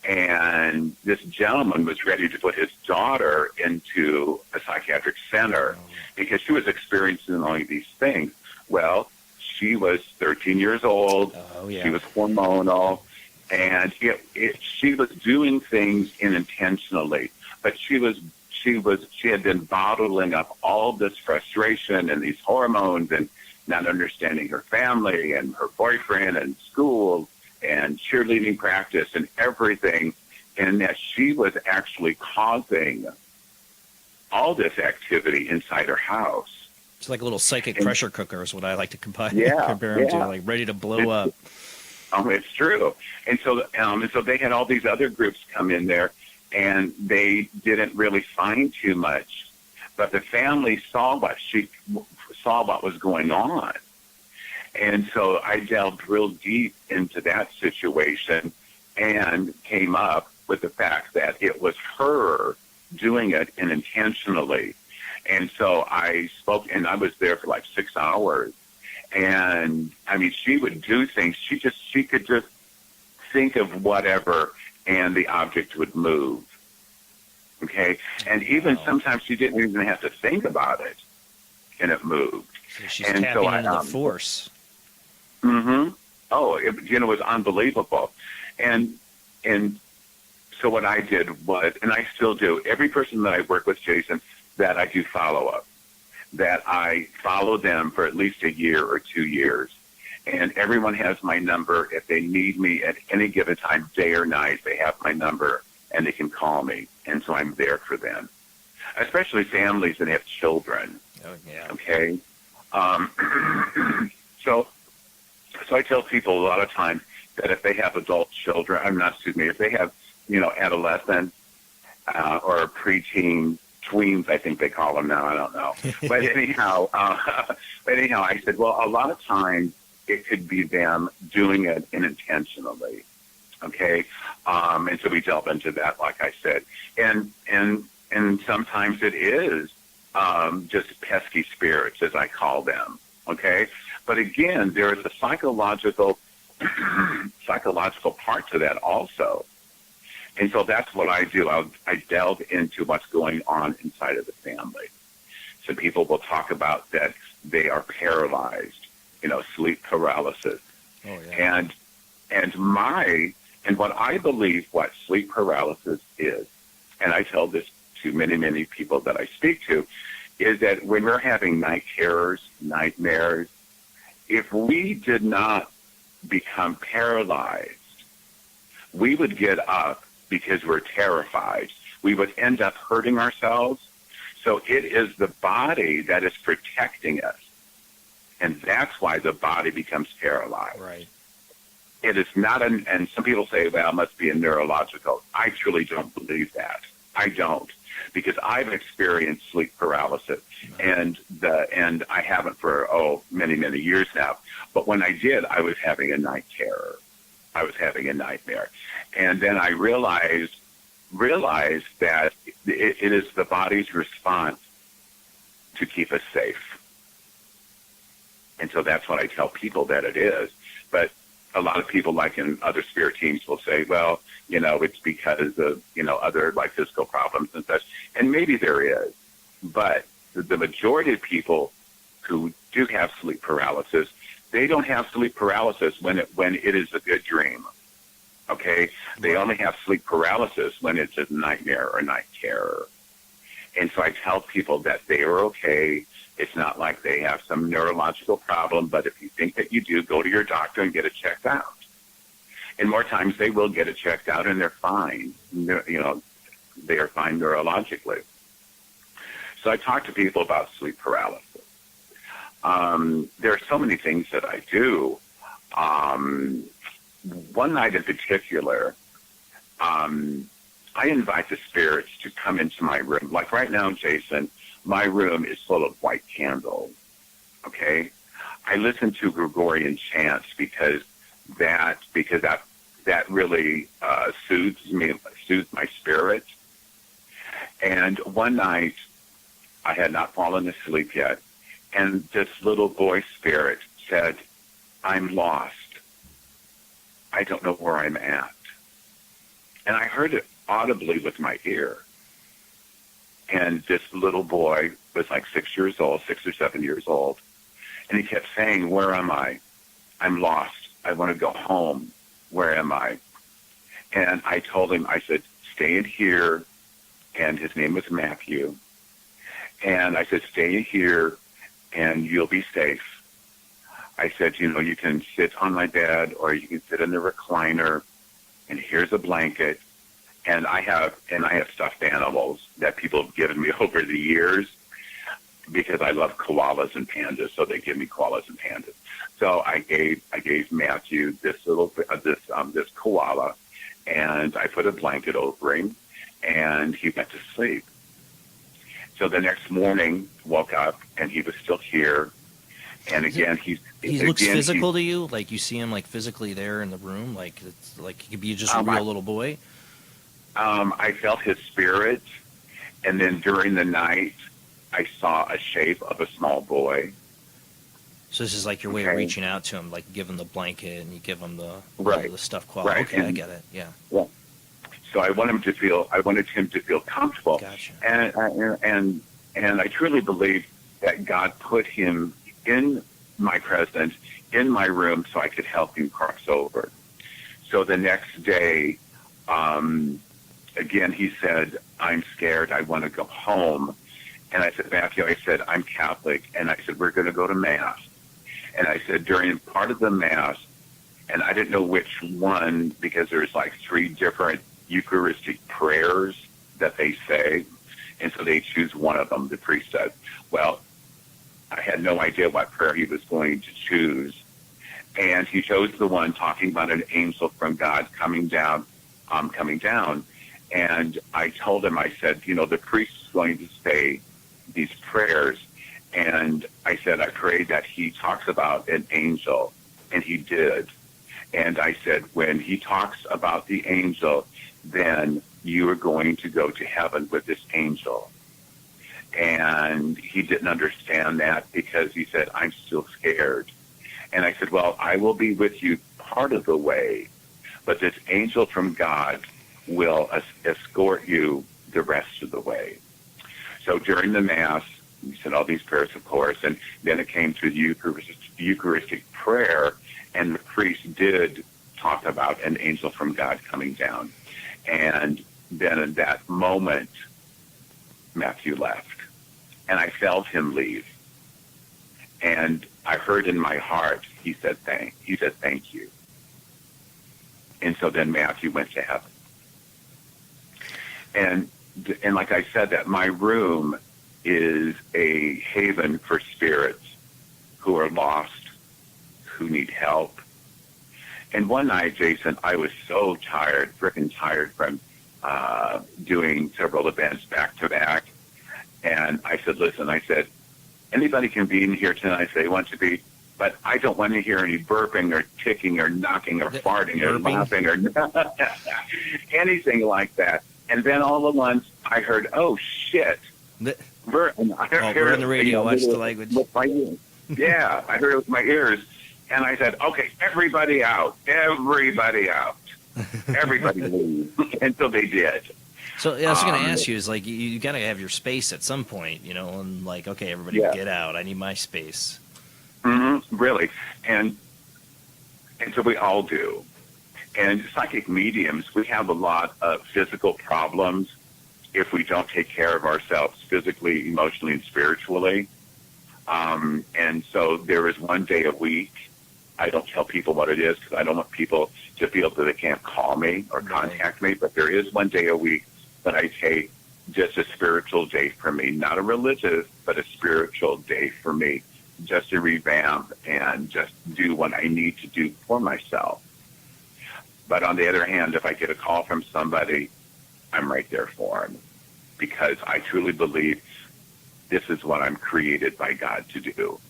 And this gentleman was ready to put his daughter into a psychiatric center because she was experiencing all of these things. Well, she was 13 years old. Oh, yeah. She was hormonal. And she was doing things unintentionally. But she had been bottling up all this frustration and these hormones and not understanding her family and her boyfriend and school and cheerleading practice and everything, and that she was actually causing all this activity inside her house. It's like a little psychic pressure cooker is what I like to compare them to, like ready to blow up. It's true. And so they had all these other groups come in there, and they didn't really find too much, but the family saw what was going on. And so I delved real deep into that situation and came up with the fact that it was her doing it unintentionally. And so I spoke, and I was there for like 6 hours. And I mean, she would do things. She could just think of whatever, and the object would move. Okay, and even sometimes she didn't even have to think about it, and it moved. So she's tapping into the force. Mm-hmm. Oh, it was unbelievable, and so what I did was, and I still do, every person that I work with, Jason, that I do follow up. That I follow them for at least a year or 2 years. And everyone has my number. If they need me at any given time, day or night, they have my number and they can call me. And so I'm there for them, especially families that have children. Oh, yeah. Okay. So I tell people a lot of times that if they have adult children, if they have, adolescent or preteen, tweens, I think they call them now. I don't know. But anyhow, I said, well, a lot of times it could be them doing it unintentionally. Okay. And so we delve into that, like I said, and sometimes it is, just pesky spirits, as I call them. Okay. But again, there is a psychological part to that also. And so that's what I do. I delve into what's going on inside of the family. So people will talk about that they are paralyzed, sleep paralysis. Oh yeah. And what I believe what sleep paralysis is, and I tell this to many, many people that I speak to, is that when we're having night terrors, nightmares, if we did not become paralyzed, we would get up because we're terrified. We would end up hurting ourselves. So it is the body that is protecting us. And that's why the body becomes paralyzed. Right. It is not and some people say, well, it must be a neurological. I truly don't believe that. I don't. Because I've experienced sleep paralysis, and I haven't for many, many years now. But when I did, I was having a night terror. I was having a nightmare, and then I realized that it is the body's response to keep us safe. And so that's what I tell people that it is. But a lot of people, like in other spirit teams, will say, well, it's because of, other like physical problems and such. And maybe there is. But the majority of people who do have sleep paralysis, they don't have sleep paralysis when it is a good dream. Okay? They only have sleep paralysis when it's a nightmare or night terror. And so I tell people that they are okay. It's not like they have some neurological problem, but if you think that you do, go to your doctor and get it checked out. And more times they will get it checked out and they're fine. They are fine neurologically. So I talk to people about sleep paralysis. There are so many things that I do. One night in particular, I invite the spirits to come into my room. Like right now, Jason, my room is full of white candles. Okay? I listen to Gregorian chants because that really soothes my spirit. And one night, I had not fallen asleep yet, and this little boy spirit said, "I'm lost. I don't know where I'm at." And I heard it audibly with my ear. And this little boy was like 6 years old, 6 or 7 years old. And he kept saying, "Where am I? I'm lost. I want to go home. Where am I?" And I told him, I said, "Stay in here." And his name was Matthew. And I said, "Stay in here and you'll be safe." I said, "You can sit on my bed or you can sit in the recliner, and here's a blanket." And I have stuffed animals that people have given me over the years because I love koalas and pandas, so they give me koalas and pandas. So I gave Matthew this this koala, and I put a blanket over him, and he went to sleep. So the next morning, woke up and he was still here. And again, he looks physical to you, like you see him like physically there in the room, like it's like he could be just a real little boy. I felt his spirit, and then during the night, I saw a shape of a small boy. So this is like your way of reaching out to him, like give him the blanket and you give him the stuffed koala. Right. Okay, and, I get it. Yeah. Yeah. So I wanted him to feel comfortable. Gotcha. And I truly believe that God put him in my presence, in my room, so I could help him cross over. So the next day, again, he said, "I'm scared. I want to go home." And I said, "Matthew," I said, "I'm Catholic." And I said, "We're going to go to Mass." And I said, during part of the Mass, and I didn't know which one because there's like 3 different Eucharistic prayers that they say. And so they choose one of them, the priest said. Well, I had no idea what prayer he was going to choose. And he chose the one talking about an angel from God coming down. And I told him, I said, the priest is going to say these prayers. And I said, I pray that he talks about an angel. And he did. And I said, when he talks about the angel, then you are going to go to heaven with this angel. And he didn't understand that because he said, I'm still scared. And I said, well, I will be with you part of the way, but this angel from God will escort you the rest of the way. So during the Mass, We said all these prayers, of course, and then it came to the Eucharistic prayer, and the priest did talk about an angel from God coming down. And then in that moment, Matthew left, and I felt him leave. And I heard in my heart, he said, thank you. And so then Matthew went to heaven. And like I said, that my room is a haven for spirits who are lost, who need help. And one night, Jason, I was so tired, freaking tired from doing several events back to back. And I said, listen, I said, anybody can be in here tonight if they want to be, but I don't want to hear any burping or ticking or knocking or farting or laughing or anything like that. And then all at once, I heard, oh, shit. We're on the radio. Watch the language. Yeah, I heard it with my ears. And I said, okay, everybody out. Everybody out. Everybody leave. Until they did. So I was going to ask you, is like, you got to have your space at some point, you know, and like, okay, everybody get out. I need my space. Mm-hmm, really. And so we all do. And psychic mediums, we have a lot of physical problems if we don't take care of ourselves physically, emotionally, and spiritually. And so there is one day a week. I don't tell people what it is because I don't want people to feel that they can't call me or contact me. But there is one day a week that I take just a spiritual day for me, not a religious, but a spiritual day for me, just to revamp and just do what I need to do for myself. But on the other hand, if I get a call from somebody, I'm right there for them because I truly believe this is what I'm created by God to do.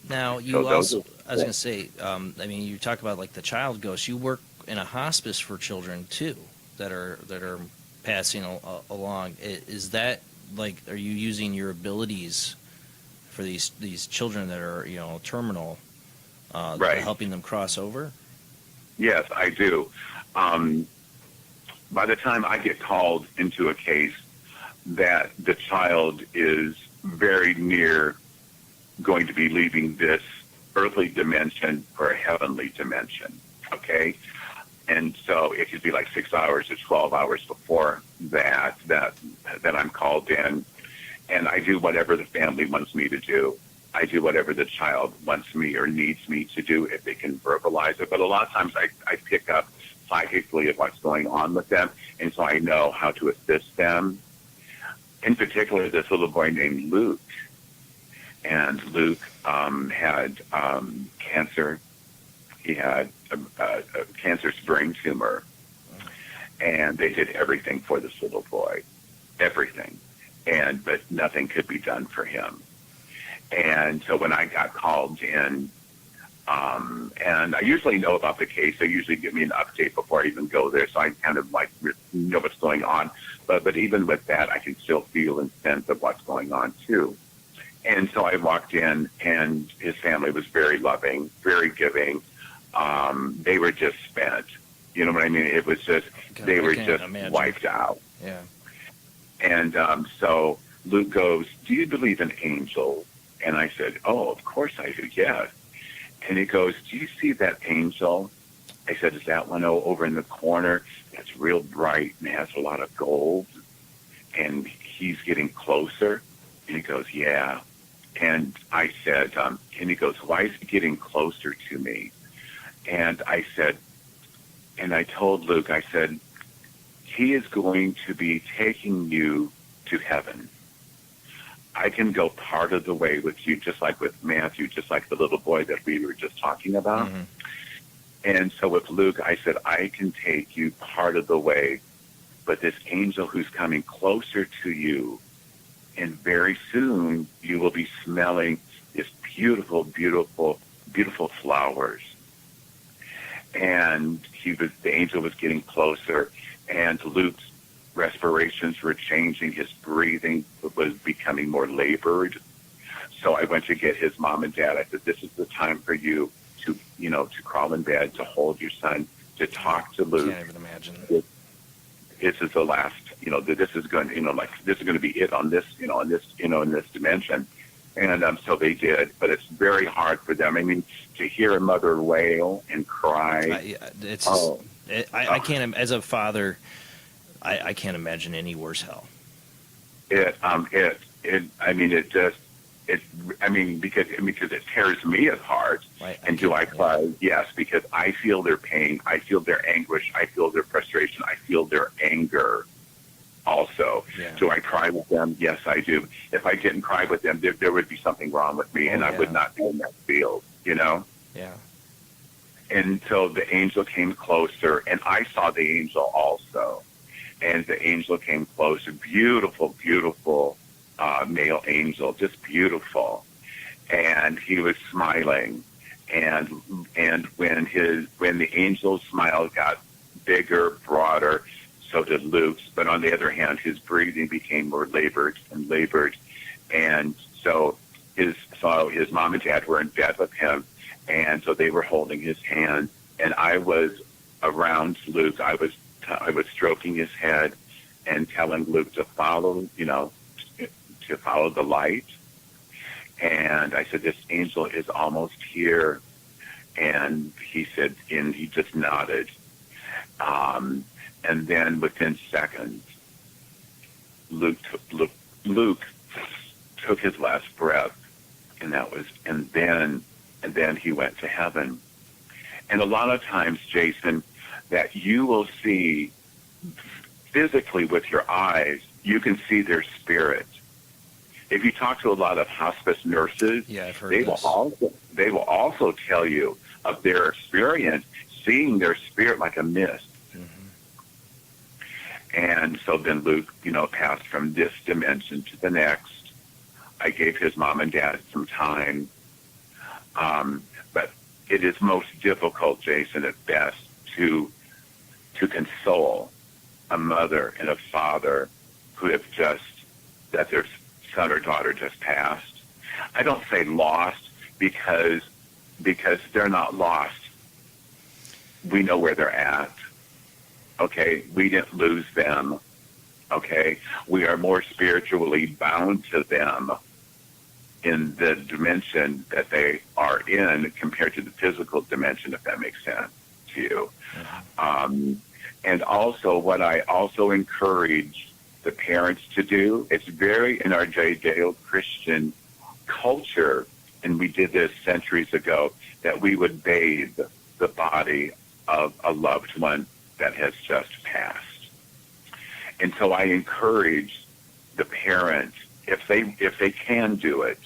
Now, you also, I was going to say, I mean, you talk about like the child ghosts. You work in a hospice for children too that are passing along. Is that like, are you using your abilities for these children that are, you know, terminal, helping them cross over? Yes, I do. By the time I get called into a case that the child is very near going to be leaving this earthly dimension for a heavenly dimension, okay? And so it could be like 6 hours to 12 hours before that I'm called in, and I do whatever the family wants me to do. I do whatever the child wants me or needs me to do if they can verbalize it. But a lot of times I pick up psychically of what's going on with them, and so I know how to assist them. In particular, this little boy named Luke. And Luke had cancer. He had a cancerous brain tumor. And they did everything for this little boy. Everything. But nothing could be done for him. And so when I got called in, and I usually know about the case, they usually give me an update before I even go there, so I kind of like know what's going on. But even with that, I can still feel and sense of what's going on too. And so I walked in, and his family was very loving, very giving. They were just spent. You know what I mean? It was just, they were just wiped out. Yeah. And so Luke goes, do you believe in angels? And I said, oh, of course I do, yes. And he goes, do you see that angel? I said, is that one over in the corner that's real bright and has a lot of gold? And he's getting closer. And he goes, yeah. And I said, and he goes, why is he getting closer to me? And I said, and I told Luke, I said, he is going to be taking you to heaven. I can go part of the way with you, just like with Matthew, just like the little boy that we were just talking about. Mm-hmm. And so with Luke, I said, I can take you part of the way, but this angel who's coming closer to you, and very soon you will be smelling this beautiful, beautiful, beautiful flowers. And the angel was getting closer, and Luke's respirations were changing. His breathing was becoming more labored. So I went to get his mom and dad. I said, this is the time for you to crawl in bed, to hold your son, to talk to Luke. I can't even imagine. This is the last that this is going, like this is going to be it on this, in this dimension. And so they did, but it's very hard for them. I mean, to hear a mother wail and cry. I can't, as a father, I can't imagine any worse hell. Because it tears me apart. And do I cry? Yes, because I feel their pain. I feel their anguish. I feel their frustration. I feel their anger also. Yeah. Do I cry with them? Yes, I do. If I didn't cry with them, there would be something wrong with me, and I would not be in that field, Yeah. And so the angel came closer, and I saw the angel also. And the angel came closer. Beautiful, beautiful male angel, just beautiful. And he was smiling. And when the angel's smile got bigger, broader, so did Luke's. But on the other hand, his breathing became more labored and labored. And so his mom and dad were in bed with him. And so they were holding his hand, and I was around Luke. I was stroking his head and telling Luke to follow, to follow the light. And I said, this angel is almost here. And he said, and he just nodded. And then within seconds, Luke took his last breath, and then he went to heaven. And a lot of times, Jason, that you will see physically with your eyes, you can see their spirit. If you talk to a lot of hospice nurses, I've heard they this. will also tell you of their experience seeing their spirit like a mist. Mm-hmm. And so then Luke, passed from this dimension to the next. I gave his mom and dad some time. But it is most difficult, Jason, at best, to console a mother and a father who have that their son or daughter just passed. I don't say lost because they're not lost. We know where they're at. Okay? We didn't lose them. Okay? We are more spiritually bound to them in the dimension that they are in compared to the physical dimension, if that makes sense to you. Mm-hmm. And also, what I also encourage the parents to do, it's very in our Judeo-Christian culture, and we did this centuries ago, that we would bathe the body of a loved one that has just passed. And so I encourage the parents, if they can do it,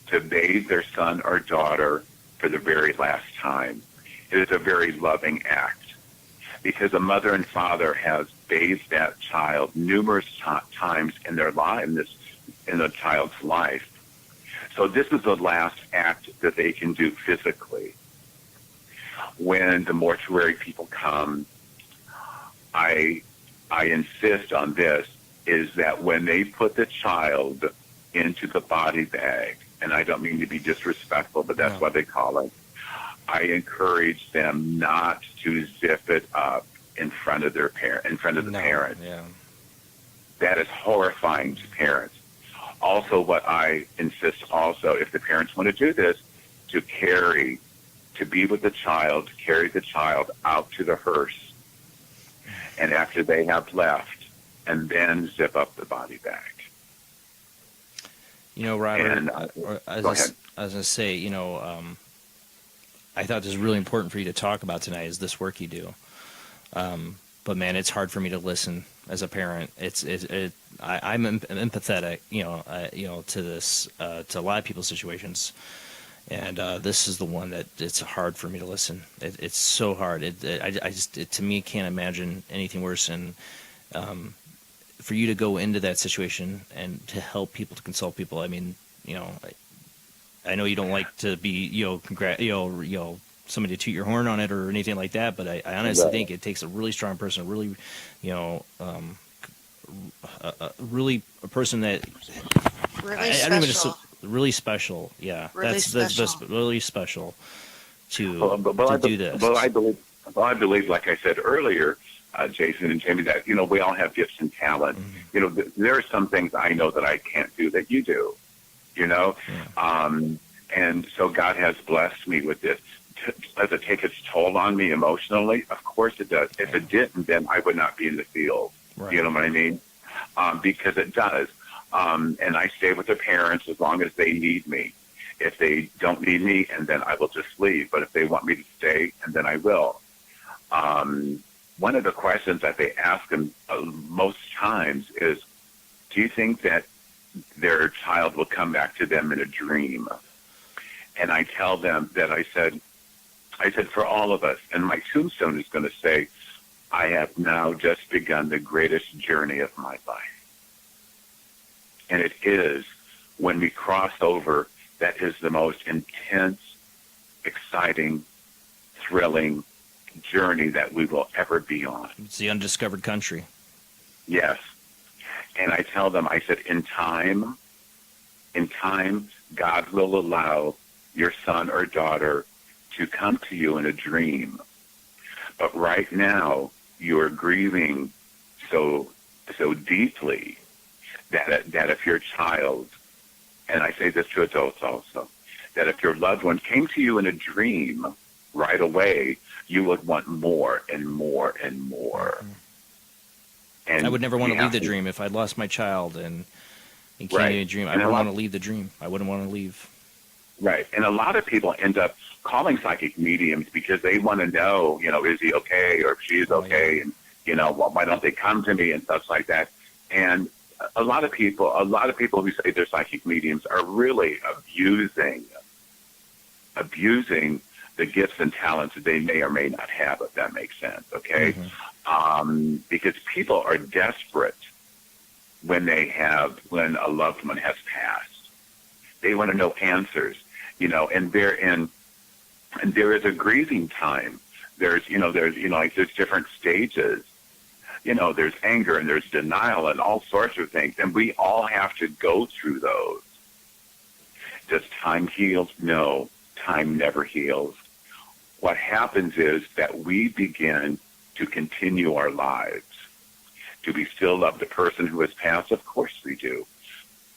to bathe their son or daughter for the very last time. It is a very loving act, because a mother and father has bathed that child numerous times in their lives, in the child's life. So this is the last act that they can do physically. When the mortuary people come, I insist on this, is that when they put the child into the body bag, and I don't mean to be disrespectful, but that's what they call it, I encourage them not to zip it up in front of the parent. Yeah. That is horrifying to parents. Also, what I insist also, if the parents want to do this, to be with the child, carry the child out to the hearse, and after they have left, and then zip up the body bag. Robert, And, I go was ahead. going to say, I thought this was really important for you to talk about tonight, is this work you do. But man, it's hard for me to listen as a parent. I'm empathetic, to this, to a lot of people's situations. And this is the one that it's hard for me to listen. It's so hard. To me, can't imagine anything worse. And for you to go into that situation and to help people, to consult people, I mean, I know you don't like to be, somebody to toot your horn on it or anything like that, but I honestly think it takes a really strong person, a person that Really I don't even special. really special. Yeah, Really that's special. really special to do this. Well, I believe, like I said earlier, Jason and Jamie, that, we all have gifts and talents. There are some things I know that I can't do that you do, you know? And so God has blessed me with this. Does it take its toll on me emotionally? Of course it does. If it didn't, then I would not be in the field. Right. You know what I mean? Because it does. And I stay with their parents as long as they need me. If they don't need me, and then I will just leave. But if they want me to stay, and then I will. One of the questions that they ask them most times is, do you think that their child will come back to them in a dream? And I tell them that I said, for all of us, and my tombstone is going to say, I have now just begun the greatest journey of my life. And it is, when we cross over, that is the most intense, exciting, thrilling journey that we will ever be on. It's the undiscovered country. Yes. And I tell them, I said, in time, God will allow your son or daughter to come to you in a dream. But right now, you are grieving so deeply that if your child, and I say this to adults also, that if your loved one came to you in a dream right away, you would want more and more and more. And I would never want to leave the dream. If I'd lost my child and came to a dream, I wouldn't want to leave the dream. I wouldn't want to leave. Right. And a lot of people end up calling psychic mediums because they want to know, is he okay or if she's okay? And, why don't they come to me and stuff like that? And a lot of people who say they're psychic mediums are really abusing the gifts and talents that they may or may not have, if that makes sense, okay? Because people are desperate when a loved one has passed. They want to know answers, and there is a grieving time. There's different stages. There's anger and there's denial and all sorts of things, and we all have to go through those. Does time heal? No, time never heals. What happens is that we begin to continue our lives. Do we still love the person who has passed? Of course we do.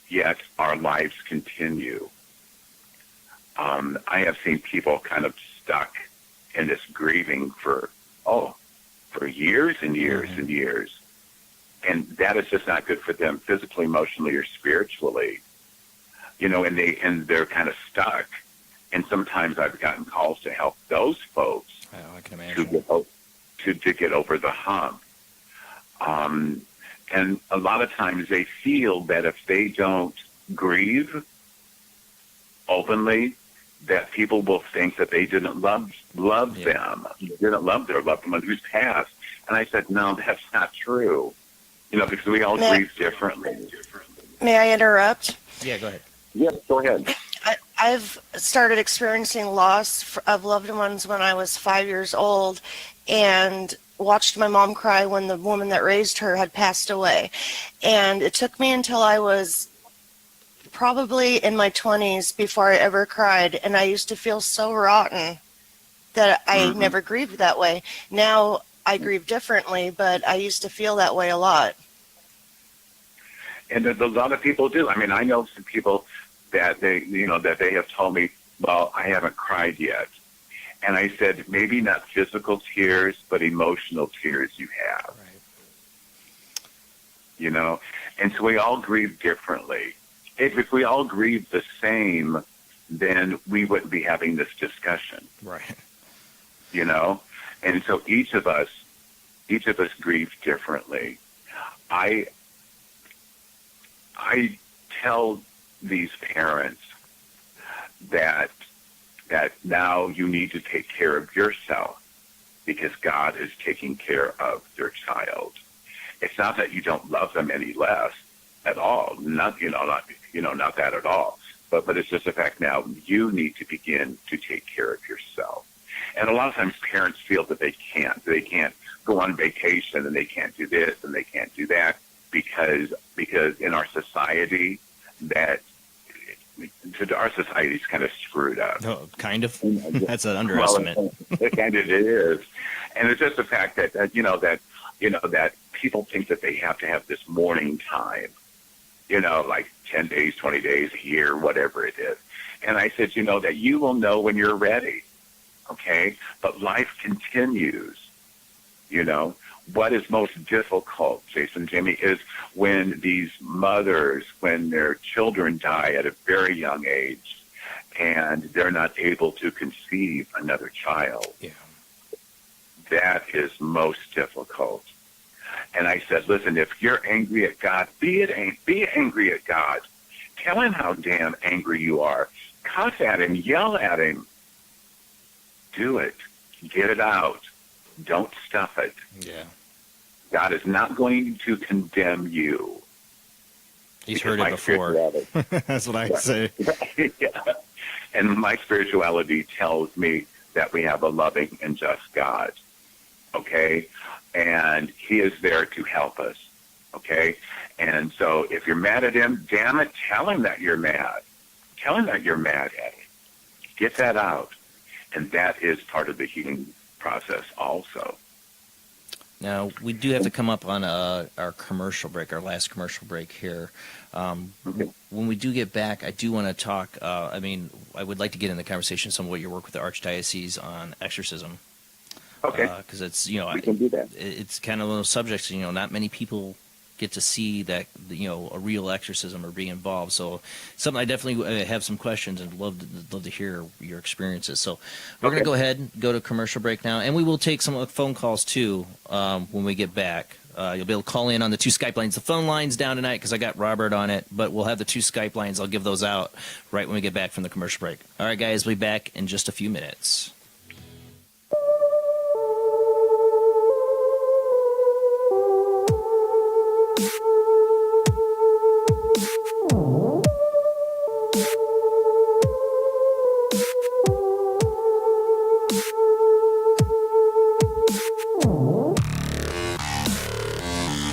Yet our lives continue. I have seen people kind of stuck in this grieving for years and years and years. And that is just not good for them physically, emotionally, or spiritually. And they're kind of stuck. And sometimes I've gotten calls to help those folks I can imagine. to get over the hump. And a lot of times they feel that if they don't grieve openly, that people will think that they didn't love them, didn't love their loved one who's passed. And I said, no, that's not true. Because we all grieve differently. May I interrupt? Yeah, go ahead. Yes, go ahead. I've started experiencing loss of loved ones when I was 5 years old, and watched my mom cry when the woman that raised her had passed away. And it took me until I was probably in my 20s before I ever cried, and I used to feel so rotten that I never grieved that way. Now I grieve differently, but I used to feel that way a lot. And a lot of people do. I mean, I know some people that they have told me, well, I haven't cried yet. And I said, maybe not physical tears, but emotional tears you have. Right. And so we all grieve differently. If we all grieve the same, then we wouldn't be having this discussion. Right. And so each of us grieve differently. I tell these parents that now you need to take care of yourself because God is taking care of their child. It's not that you don't love them any less at all. Not that at all. But it's just the fact now you need to begin to take care of yourself. And a lot of times parents feel that they can't. They can't go on vacation and they can't do this and they can't do that because in our society our society is kind of screwed up. Oh, kind of? That's an underestimate. Well, it is. And it's just the fact that that people think that they have to have this mourning time, like 10 days, 20 days, a year, whatever it is. And I said, that you will know when you're ready, okay? But life continues, What is most difficult, Jason, Jamie, is when these mothers, when their children die at a very young age, and they're not able to conceive another child. Yeah. That is most difficult. And I said, listen, if you're angry at God, be angry at God. Tell him how damn angry you are. Cuss at him, yell at him. Do it. Get it out. Don't stuff it. Yeah. God is not going to condemn you. He's heard it before. That's what I say. Yeah. And my spirituality tells me that we have a loving and just God, okay? And he is there to help us, okay? And so if you're mad at him, damn it, tell him that you're mad. Tell him that you're mad at him. Get that out. And that is part of the healing process also. Now, we do have to come up on our commercial break, our last commercial break here. Okay. When we do get back, I do want to talk, I would like to get in the conversation some of what your work with the Archdiocese on exorcism. Okay. Because it's, we can do that. it's kind of one of those subjects, not many people get to see that, a real exorcism or be involved. So something I definitely have some questions and love to hear your experiences. So we're going to go ahead and go to commercial break now, and we will take some phone calls too when we get back. You'll be able to call in on the two Skype lines. The phone line's down tonight because I got Robert on it, but we'll have the two Skype lines. I'll give those out right when we get back from the commercial break. All right, guys, we'll be back in just a few minutes.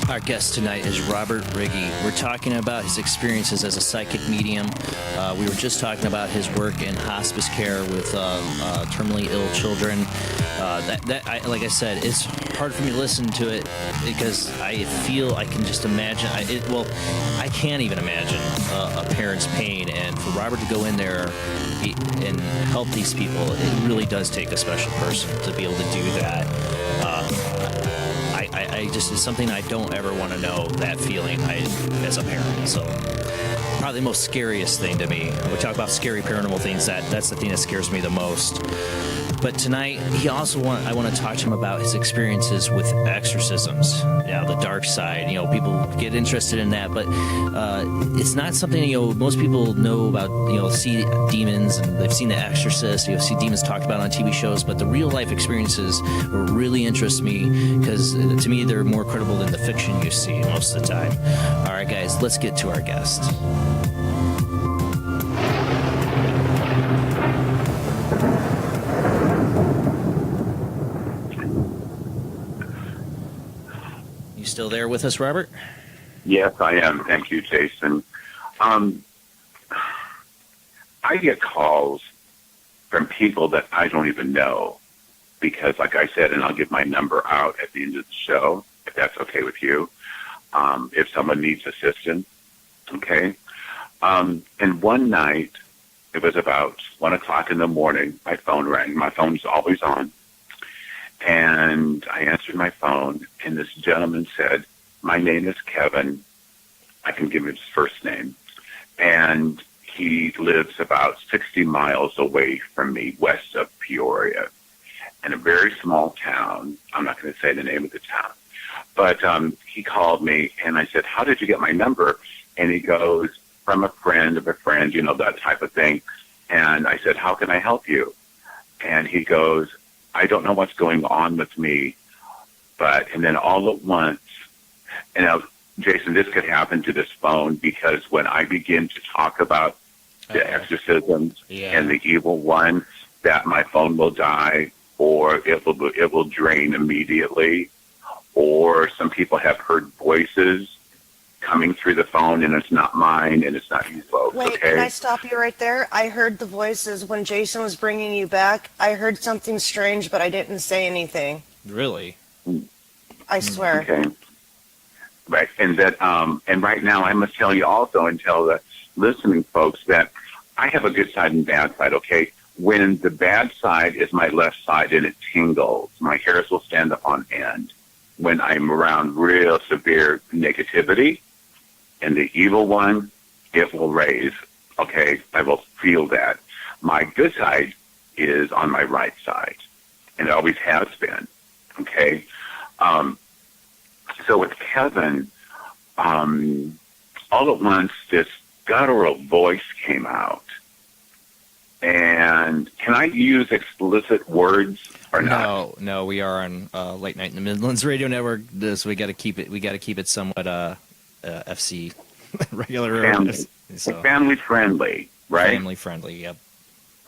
Our guest tonight is Robert Righi. We're talking about his experiences as a psychic medium. We were just talking about his work in hospice care with terminally ill children. Like I said, it's hard for me to listen to it because I feel I can just imagine. I can't even imagine a parent's pain, and for Robert to go in there and help these people, it really does take a special person to be able to do that. It's something I don't ever want to know, that feeling as a parent. So probably the most scariest thing to me. We talk about scary paranormal things. That's the thing that scares me the most. But tonight, I want to talk to him about his experiences with exorcisms, the dark side. People get interested in that, but it's not something, most people know about, see demons, and they've seen The Exorcist, see demons talked about on TV shows, but the real life experiences really interest me because to me, they're more credible than the fiction you see most of the time. All right, guys, let's get to our guest. Still there with us, Robert? Yes, I am. Thank you, Jason. I get calls from people that I don't even know because, like I said, and I'll give my number out at the end of the show, if that's okay with you, if someone needs assistance, okay? And one night, it was about 1 o'clock in the morning, my phone rang. My phone's always on. And I answered my phone, and this gentleman said, "My name is Kevin." I can give his first name. And he lives about 60 miles away from me, west of Peoria, in a very small town. I'm not going to say the name of the town. But he called me, and I said, "How did you get my number?" And he goes, "From a friend of a friend," that type of thing. And I said, "How can I help you?" And he goes, "I don't know what's going on with me, and then all at once," and now, Jason, this could happen to this phone because when I begin to talk about the exorcisms and the evil one, that my phone will die or it will drain immediately, or some people have heard voices coming through the phone and it's not mine and it's not you folks. Wait, okay? Can I stop you right there? I heard the voices when Jason was bringing you back. I heard something strange, but I didn't say anything. Really? I swear. Okay. Right. And that, and right now I must tell you also and tell the listening folks that I have a good side and bad side, okay? When the bad side is my left side and it tingles, my hairs will stand up on end. When I'm around real severe negativity and the evil one, it will raise, okay? I will feel that. My good side is on my right side, and it always has been, okay? So with Kevin, all at once, this guttural voice came out. And can I use explicit words or not? No, we are on Late Night in the Midlands Radio Network. This we got to keep it somewhat FC regular Family, so family friendly, right? family friendly. Yep.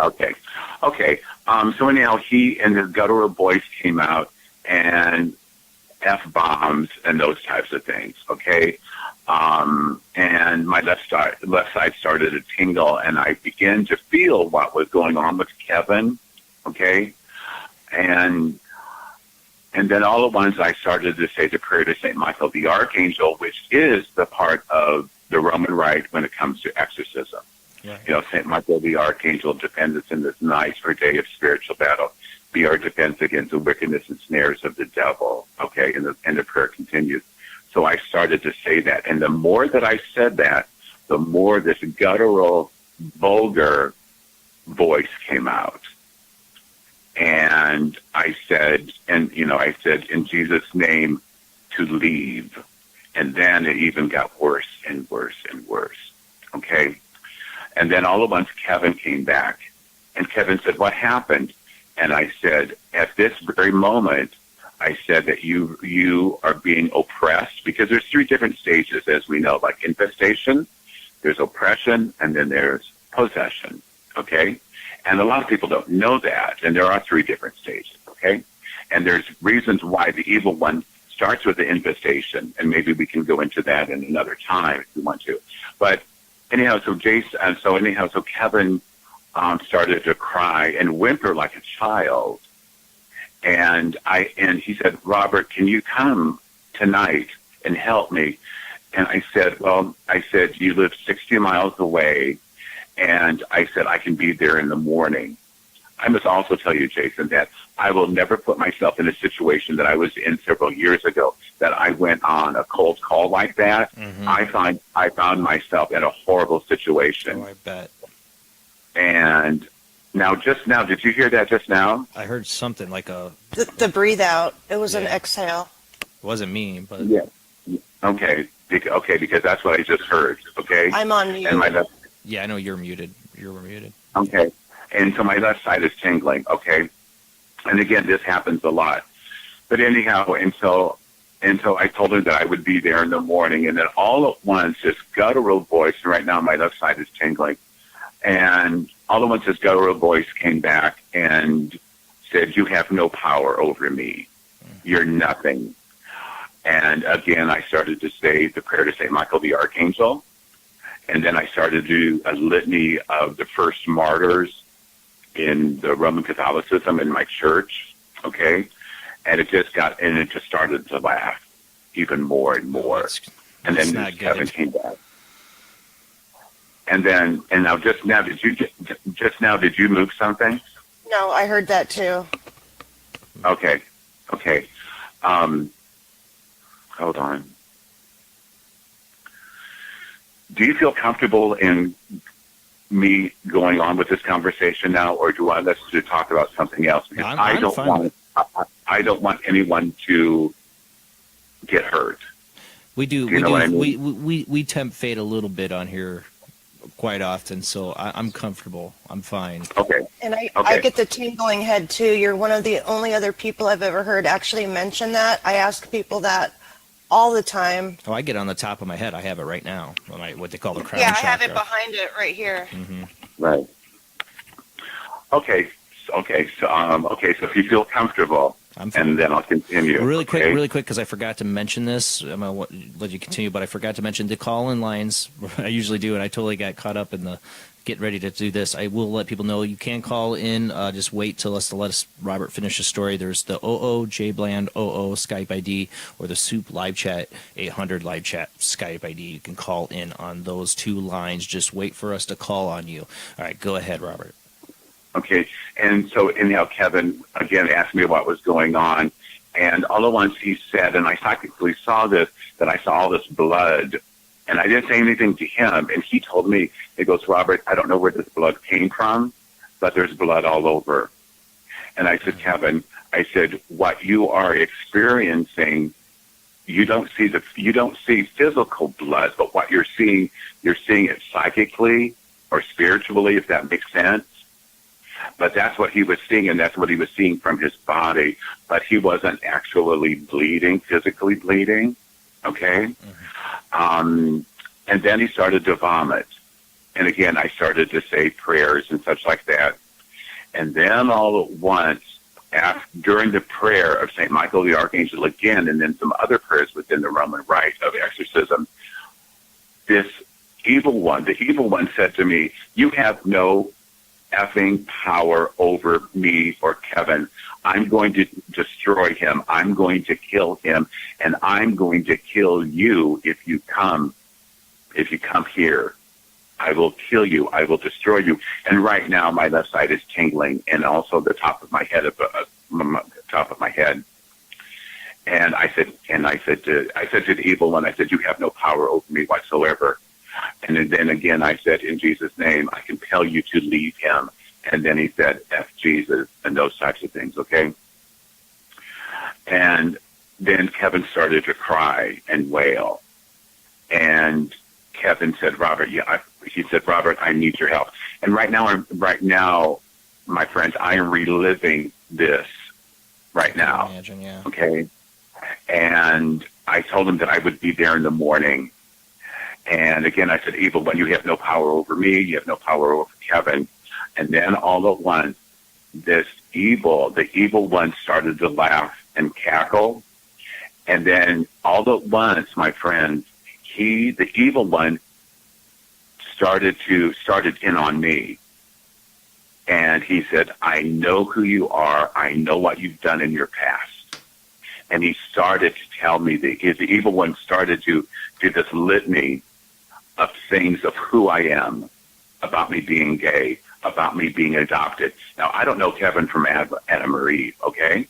Okay. Okay. So anyhow, he and his guttural voice came out and F-bombs and those types of things, okay? And my left side started to tingle, and I began to feel what was going on with Kevin, okay? And then all at once I started to say the prayer to St. Michael the Archangel, which is the part of the Roman rite when it comes to exorcism. Right. You know, St. Michael the Archangel, defend us in this night or day of spiritual battle. Be our defense against the wickedness and snares of the devil. Okay, and the prayer continues. So I started to say that. And the more that I said that, the more this guttural, vulgar voice came out. And I said, in Jesus' name, to leave. And then it even got worse and worse and worse. Okay? And then all at once, Kevin came back. And Kevin said, what happened? And I said, at this very moment, I said that you are being oppressed, because there's 3 different stages, as we know, like infestation, there's oppression, and then there's possession, okay? And a lot of people don't know that, and there are 3 different stages, okay? And there's reasons why the evil one starts with the infestation, and maybe we can go into that in another time if you want to. But anyhow, so Kevin started to cry and whimper like a child. And he said, Robert, can you come tonight and help me? And I said, you live 60 miles away. And I said, I can be there in the morning. I must also tell you, Jason, that I will never put myself in a situation that I was in several years ago, that I went on a cold call like that. Mm-hmm. I found myself in a horrible situation. Oh, I bet. And just now, did you hear that just now? I heard something like the breathe out. It was an exhale. It wasn't me, but yeah. Okay, because that's what I just heard. Okay, I'm on mute. And yeah, I know you're muted. You're muted. Okay, and so my left side is tingling. Okay, and again, this happens a lot. But anyhow, and so I told him that I would be there in the morning, and then all at once, this guttural voice. And right now, my left side is tingling. And all at once, this guttural voice came back and said, you have no power over me. You're nothing. And again, I started to say the prayer to St. Michael the Archangel. And then I started to do a litany of the first martyrs in the Roman Catholicism in my church. Okay. And it just started to laugh even more and more. And then Kevin came back. And now, did you move something? No, I heard that too. Okay. Hold on. Do you feel comfortable in me going on with this conversation now, or do you want us to talk about something else? Because I don't want anyone to get hurt. We do. You know what I mean? We tempt fate a little bit on here quite often, so I'm comfortable. I'm fine. Okay. And I get the tingling head too. You're one of the only other people I've ever heard actually mention that. I ask people that all the time. Oh, I get on the top of my head. I have it right now. What they call the crown chakra. chakra. I have it behind it right here. Mm-hmm. Right. Okay. So if you feel comfortable, and then I'll continue. Really quick, because I forgot to mention this. I'm going to let you continue, but I forgot to mention the call-in lines. I usually do, and I totally got caught up in the getting ready to do this, I will let people know you can call in. Just wait till let us Robert finish the story. There's the J Bland Skype ID, or the Soup live chat 800 live chat Skype ID. You can call in on those two lines. Just wait for us to call on you. All right, go ahead, Robert. Okay, and so anyhow, Kevin again asked me what was going on, and all at once he said, and I psychically saw this, that I saw all this blood. And I didn't say anything to him, and he told me, he goes, Robert, I don't know where this blood came from, but there's blood all over. And I said, Kevin, I said, what you are experiencing, you don't see physical blood, but what you're seeing it psychically or spiritually, if that makes sense. But that's what he was seeing, and that's what he was seeing from his body. But he wasn't actually bleeding, physically bleeding, okay? And then he started to vomit. And again, I started to say prayers and such like that. And then all at once, during the prayer of St. Michael the Archangel again, and then some other prayers within the Roman rite of exorcism, the evil one said to me, you have no effing power over me or Kevin. I'm going to destroy him. I'm going to kill him, and I'm going to kill you if you come here. I will kill you. I will destroy you. And right now, my left side is tingling, and also the top of my head. And I said to the evil one, I said, you have no power over me whatsoever. And then again, I said, in Jesus' name, I compel you to leave him. And then he said, F Jesus, and those types of things, okay? And then Kevin started to cry and wail. And Kevin said, Robert, he said, Robert, I need your help. And right now, my friends, I am reliving this right now. Imagine, yeah. Okay? And I told him that I would be there in the morning. And again, I said, evil one, you have no power over me. You have no power over Kevin. And then all at once, the evil one started to laugh and cackle. And then all at once, my friends, the evil one started in on me. And he said, I know who you are. I know what you've done in your past. And he started to tell me, the evil one started to do this litany of things of who I am, about me being gay, about me being adopted. Now, I don't know Kevin from Anna Marie, okay?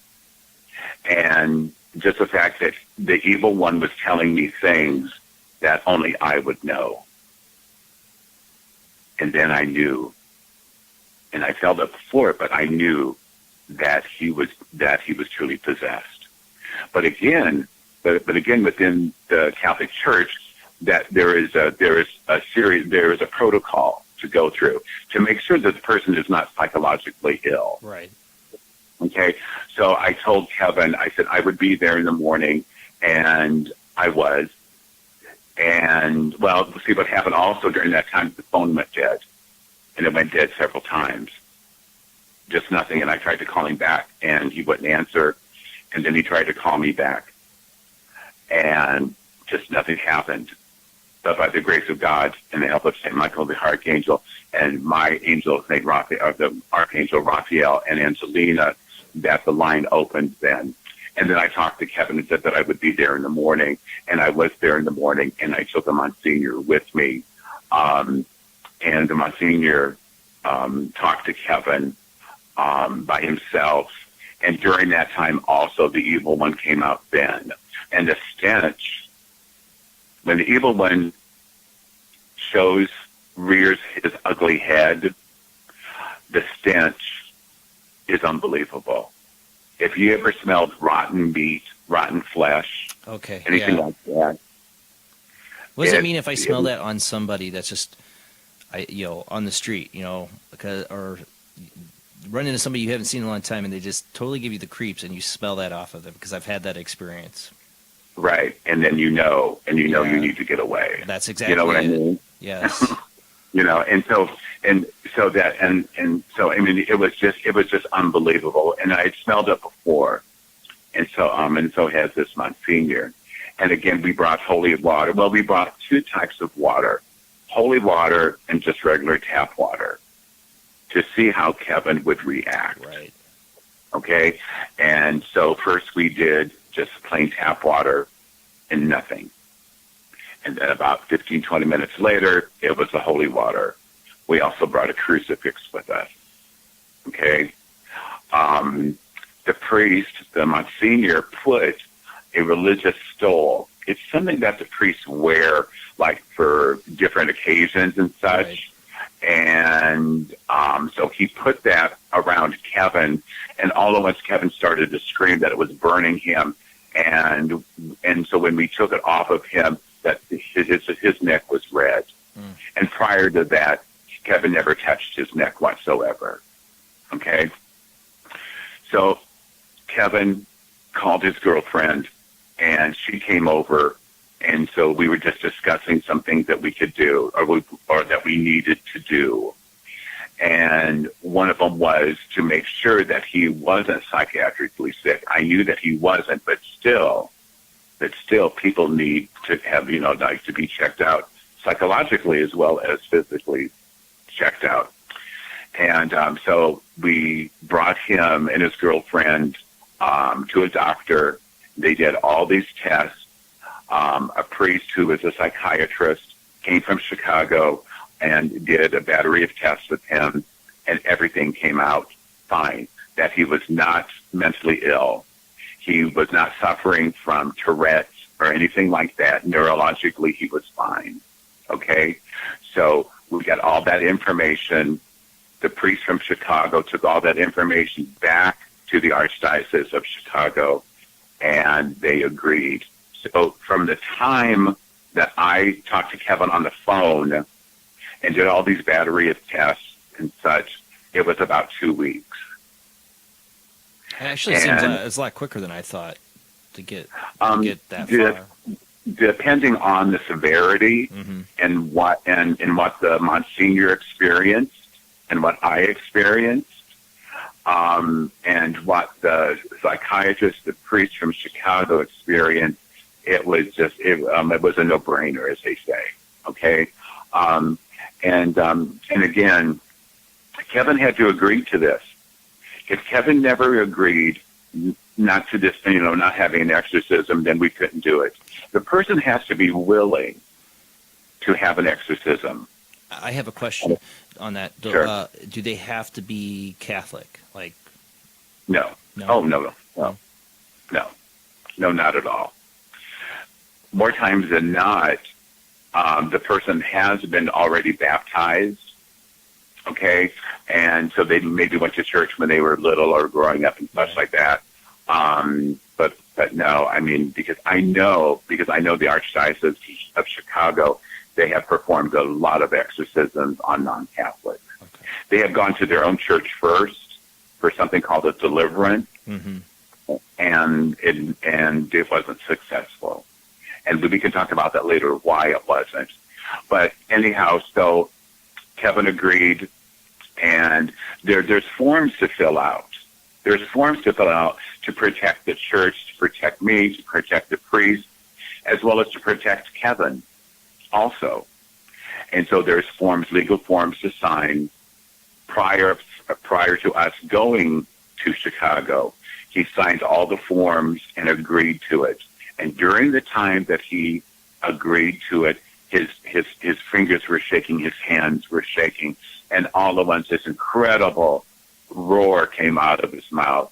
And just the fact that the evil one was telling me things that only I would know. And then I knew, and I felt it before, but I knew that he was truly possessed. But again, within the Catholic Church, that there is a protocol to go through to make sure that the person is not psychologically ill. Right. Okay. So I told Kevin, I said I would be there in the morning, and I was. And well, see what happened also during that time, the phone went dead, and it went dead several times. Just nothing. And I tried to call him back, and he wouldn't answer. And then he tried to call me back, and just nothing happened. But by the grace of God and the help of St. Michael the Archangel and my angel, St. Raphael, the Archangel Raphael and Angelina, that the line opened then. And then I talked to Kevin and said that I would be there in the morning, and I was there in the morning, and I took the Monsignor with me. And the Monsignor talked to Kevin by himself. And during that time also, the evil one came out then. And the stench, when the evil one rears his ugly head, the stench is unbelievable. If you ever smelled rotten meat, rotten flesh, anything like that. What does it mean if I smell that on somebody that's just, on the street, or run into somebody you haven't seen in a long time and they just totally give you the creeps and you smell that off of them? Because I've had that experience. Right, and then you know you need to get away. That's exactly what I mean. Yes. And so I mean, it was just unbelievable, and I had smelled it before, and so has this Monsignor, and again we brought holy water. Well, we brought two types of water, holy water and just regular tap water to see how Kevin would react. Right. Okay? And so first we did just plain tap water and nothing. And then about 15, 20 minutes later, it was the holy water. We also brought a crucifix with us. Okay? The priest, the Monsignor, put a religious stole. It's something that the priests wear, like, for different occasions and such. Right. And so he put that around Kevin, and all at once Kevin started to scream that it was burning him. And so when we took it off of him, that his neck was red. Mm. And prior to that, Kevin never touched his neck whatsoever. Okay? So Kevin called his girlfriend, and she came over, and so we were just discussing some things that we could do or that we needed to do. And one of them was to make sure that he wasn't psychiatrically sick. I knew that he wasn't, but still people need to have, like, to be checked out psychologically as well as physically checked out. And so we brought him and his girlfriend to a doctor. They did all these tests. A priest who was a psychiatrist came from Chicago and did a battery of tests with him, and everything came out fine, that he was not mentally ill. He was not suffering from Tourette's or anything like that. Neurologically, he was fine. Okay? So we got all that information. The priest from Chicago took all that information back to the Archdiocese of Chicago, and they agreed. So from the time that I talked to Kevin on the phone and did all these battery of tests and such, it was about 2 weeks. It actually seems it's a lot quicker than I thought to get that far. Depending on the severity and what the Monsignor experienced and what I experienced, and what the psychiatrist, the priest from Chicago experienced, it was just it was a no-brainer, as they say. Okay, and again, Kevin had to agree to this. If Kevin never agreed not to this, not having an exorcism, then we couldn't do it. The person has to be willing to have an exorcism. I have a question on that. Sure. Do they have to be Catholic? Like, no. No. Oh, no, not at all. More times than not, the person has been already baptized. Okay, and so they maybe went to church when they were little or growing up and such like that. But no, I mean, because I know the Archdiocese of Chicago, they have performed a lot of exorcisms on non-Catholics. Okay. They have gone to their own church first for something called a deliverance, and it wasn't successful. And we can talk about that later, why it wasn't. But anyhow, so Kevin agreed, and there's forms to fill out. There's forms to fill out to protect the church, to protect me, to protect the priest, as well as to protect Kevin also. And so there's legal forms to sign prior to us going to Chicago. He signed all the forms and agreed to it. And during the time that he agreed to it, his fingers were shaking, his hands were shaking, and all at once this incredible roar came out of his mouth.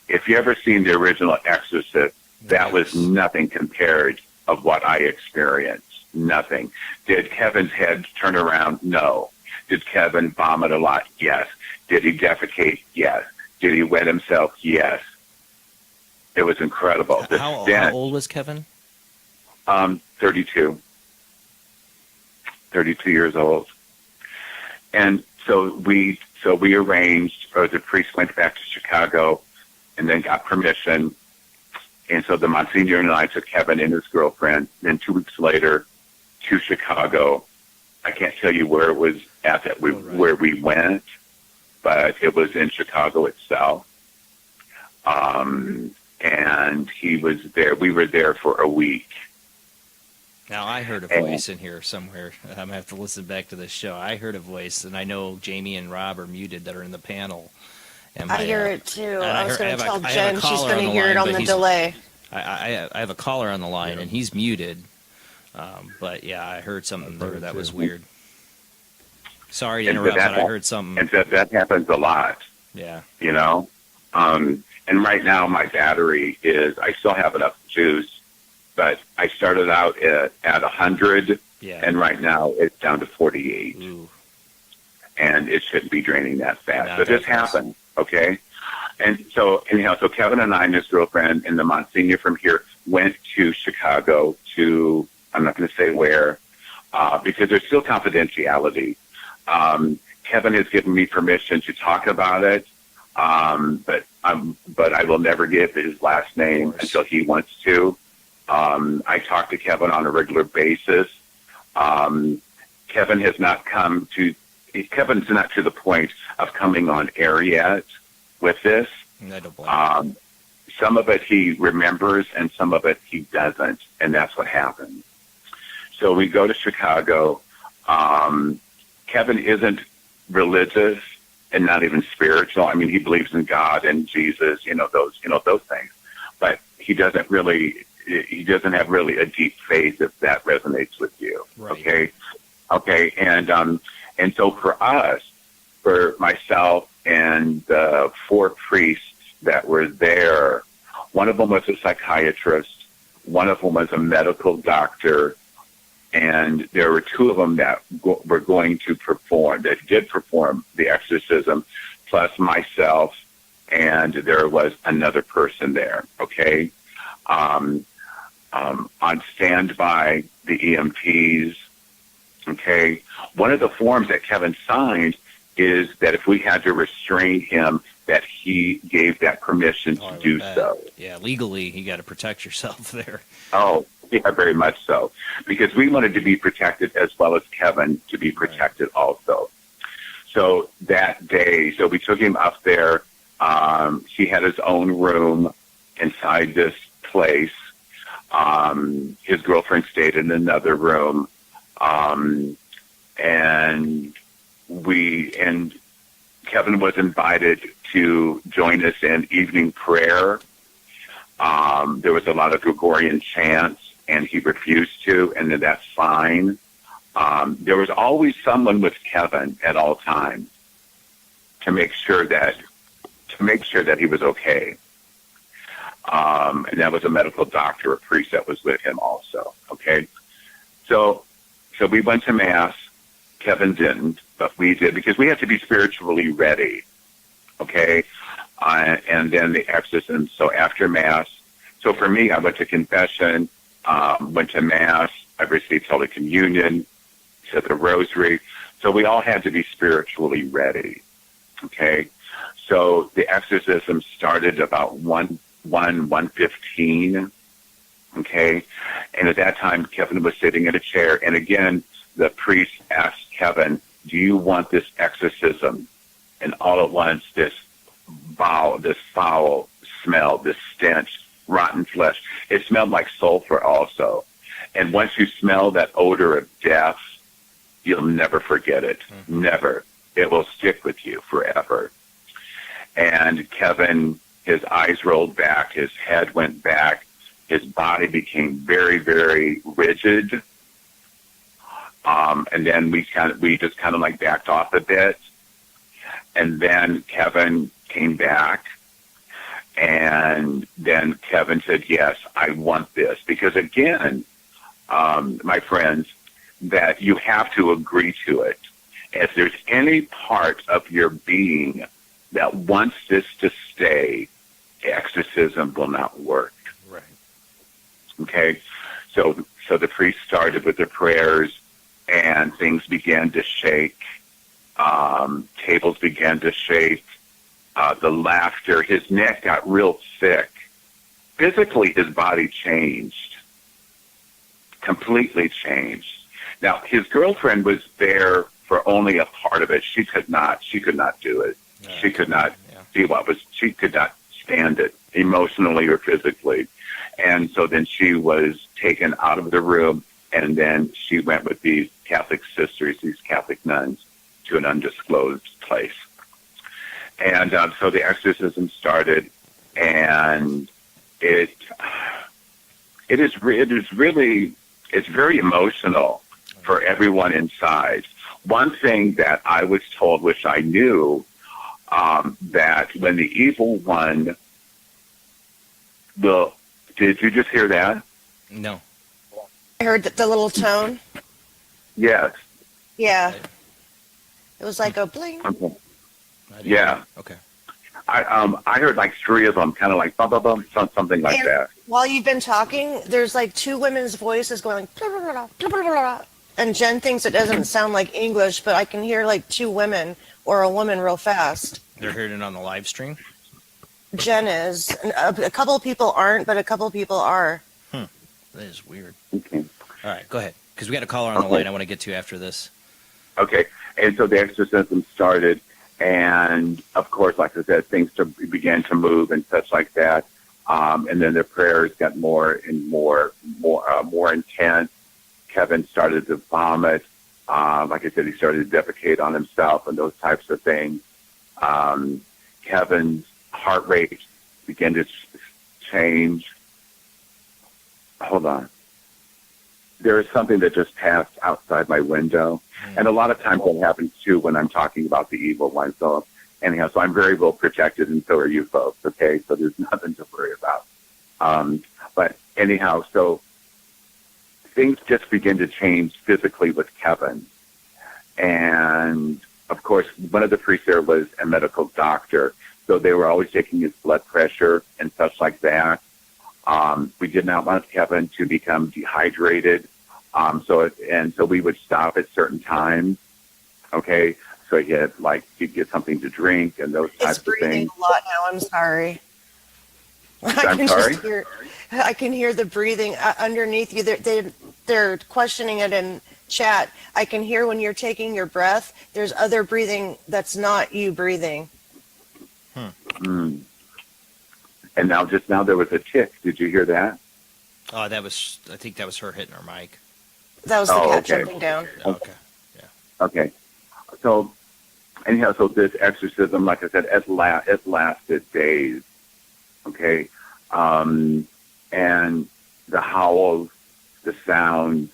If you ever seen the original Exorcist, that was nothing compared of what I experienced. Nothing. Did Kevin's head turn around? No. Did Kevin vomit a lot? Yes. Did he defecate? Yes. Did he wet himself? Yes. It was incredible. How old was Kevin? 32. 32 years old. And so we arranged, or the priest went back to Chicago and then got permission. And so the Monsignor and I took Kevin and his girlfriend, then 2 weeks later to Chicago. I can't tell you where it was at where we went, but it was in Chicago itself. And he was there. We were there for a week. Now, I heard a voice in here somewhere. I'm going to have to listen back to this show. I heard a voice, and I know Jamie and Rob are muted that are in the panel. And I hear it too. and I was going to tell I have Jen a she's caller going to the hear line, it on but the he's- delay. I have a caller on the line, and he's muted. But yeah, I heard something there that was weird. Sorry to interrupt, but I heard something. And that happens a lot. Yeah. You know, and right now my battery I still have enough juice, but I started out at 100, and right now it's down to 48. Ooh. And it shouldn't be draining that fast. Not But that this fast. happened, okay? And so, anyhow, so Kevin and I and his girlfriend and the Monsignor from here went to Chicago to, I'm not going to say where, because there's still confidentiality. Kevin has given me permission to talk about it, but I will never give his last name until he wants to. I talk to Kevin on a regular basis. Kevin's not to the point of coming on air yet with this. I don't blame him. Some of it he remembers and some of it he doesn't, and that's what happened. So we go to Chicago. Kevin isn't religious and not even spiritual. I mean, he believes in God and Jesus, those things. But he doesn't have really a deep faith, if that resonates with you. Right. Okay. And so for myself and the 4 priests that were there, one of them was a psychiatrist, one of them was a medical doctor, and there were 2 of them that were going to did perform the exorcism, plus myself, and there was another person there, okay? On standby, the EMTs, okay? One of the forms that Kevin signed is that if we had to restrain him, that he gave that permission to do so. Yeah, legally, you got to protect yourself there. Oh, yeah, very much so. Because we wanted to be protected as well as Kevin to be protected also. So that day, we took him up there. He had his own room inside this place. His girlfriend stayed in another room. And Kevin was invited to join us in evening prayer. There was a lot of Gregorian chants, and he refused to, and then that's fine. There was always someone with Kevin at all times to make sure that he was okay. And that was a medical doctor, a priest that was with him also. Okay, so we went to Mass. Kevin didn't, but we did because we had to be spiritually ready. Okay, and then the exorcism. So after Mass, so for me, I went to confession, went to Mass. I received Holy Communion, said the Rosary. So we all had to be spiritually ready. Okay, so the exorcism started about 1:15. Okay, and at that time, Kevin was sitting in a chair, and again, the priest asked Kevin, "Do you want this exorcism?" And all at once, this foul smell, this stench, rotten flesh. It smelled like sulfur also. And once you smell that odor of death, you'll never forget it. Mm-hmm. Never. It will stick with you forever. And Kevin, his eyes rolled back, his head went back, his body became very, very rigid. And then we just kind of like backed off a bit. And then Kevin came back. And then Kevin said, "Yes, I want this." Because again, my friends, that you have to agree to it. If there's any part of your being that wants this to stay, exorcism will not work. Right. Okay? So the priest started with the prayers, and things began to shake. Tables began to shake. The laughter, his neck got real thick. Physically, his body changed. Completely changed. Now, his girlfriend was there for only a part of it. She could not do it. She could not she could not stand it emotionally or physically. And so then she was taken out of the room, and then she went with these Catholic sisters, these Catholic nuns, to an undisclosed place. And so the exorcism started, and it is really, it's very emotional for everyone inside. One thing that I was told, which I knew, that when the evil one will, did you just hear that? No. I heard the little tone. Yes. Yeah. It was like a bling. Okay. I didn't Yeah. hear. Okay. I heard like three of them, kind of like bum, bum, bum, something like And that. while you've been talking, there's like two women's voices going like, blah, blah, blah, blah, blah, blah, blah. And Jen thinks it doesn't sound like English, but I can hear like two women or a woman real fast. They're hearing it on the live stream? Jen is. And a couple of people aren't, but a couple of people are. That is weird. Okay. All right, go ahead. Because we got a caller on the line I want to get to after this. Okay. And so the exorcism started, and of course, like I said, things began to move and such like that. And then the prayers got more and more intense. Kevin started to vomit. Like I said, he started to defecate on himself and those types of things. Kevin's heart rate began to change. Hold on. There is something that just passed outside my window. And a lot of times that happens too when I'm talking about the evil one. So anyhow, so I'm very well protected, and so are you folks, okay? So there's nothing to worry about. But anyhow, so things just begin to change physically with Kevin. And of course, one of the priests there was a medical doctor. So they were always taking his blood pressure and such like that. We did not want Kevin to become dehydrated. So we would stop at certain times. Okay. So he'd get something to drink and those It's types of breathing things. a lot now. I'm sorry. I'm sorry? I can hear the breathing underneath you. They're questioning it in chat. I can hear when you're taking your breath, there's other breathing that's not you breathing. Mm. And just now there was a tick. Did you hear that? Oh, I think that was her hitting her mic. That was the cat okay. jumping down. Okay. Yeah. Okay. So anyhow, so this exorcism, like I said, it lasted days. Okay. And the howls, the sounds,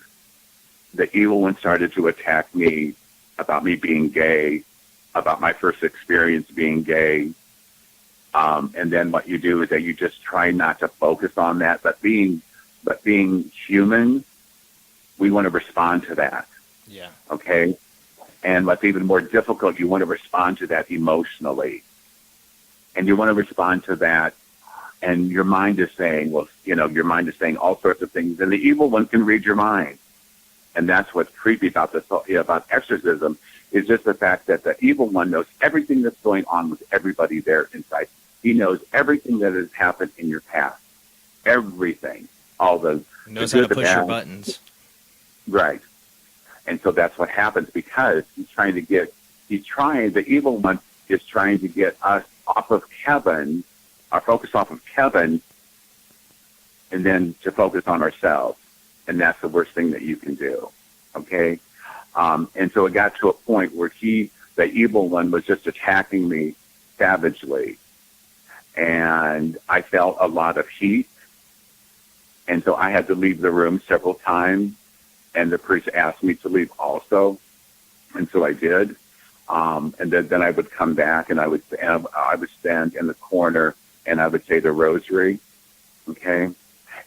the evil one started to attack me about me being gay, about my first experience being gay. And then what you do is that you just try not to focus on that, but being human, we want to respond to that. Yeah. Okay. And what's even more difficult, you want to respond to that emotionally. And you want to respond to that. And your mind is saying, your mind is saying all sorts of things. And the evil one can read your mind. And that's what's creepy about this, about exorcism, is just the fact that the evil one knows everything that's going on with everybody there inside. He knows everything that has happened in your past. Everything. All the Knows the how good, to the push your bad. buttons. Right. And so that's what happens because the evil one is trying to get us off of Kevin, our focus off of Kevin, and then to focus on ourselves. And that's the worst thing that you can do. Okay? And so it got to a point where the evil one, was just attacking me savagely. And I felt a lot of heat. And so I had to leave the room several times. And the priest asked me to leave also. And so I did. And then I would come back and I would stand in the corner and I would say the rosary. Okay.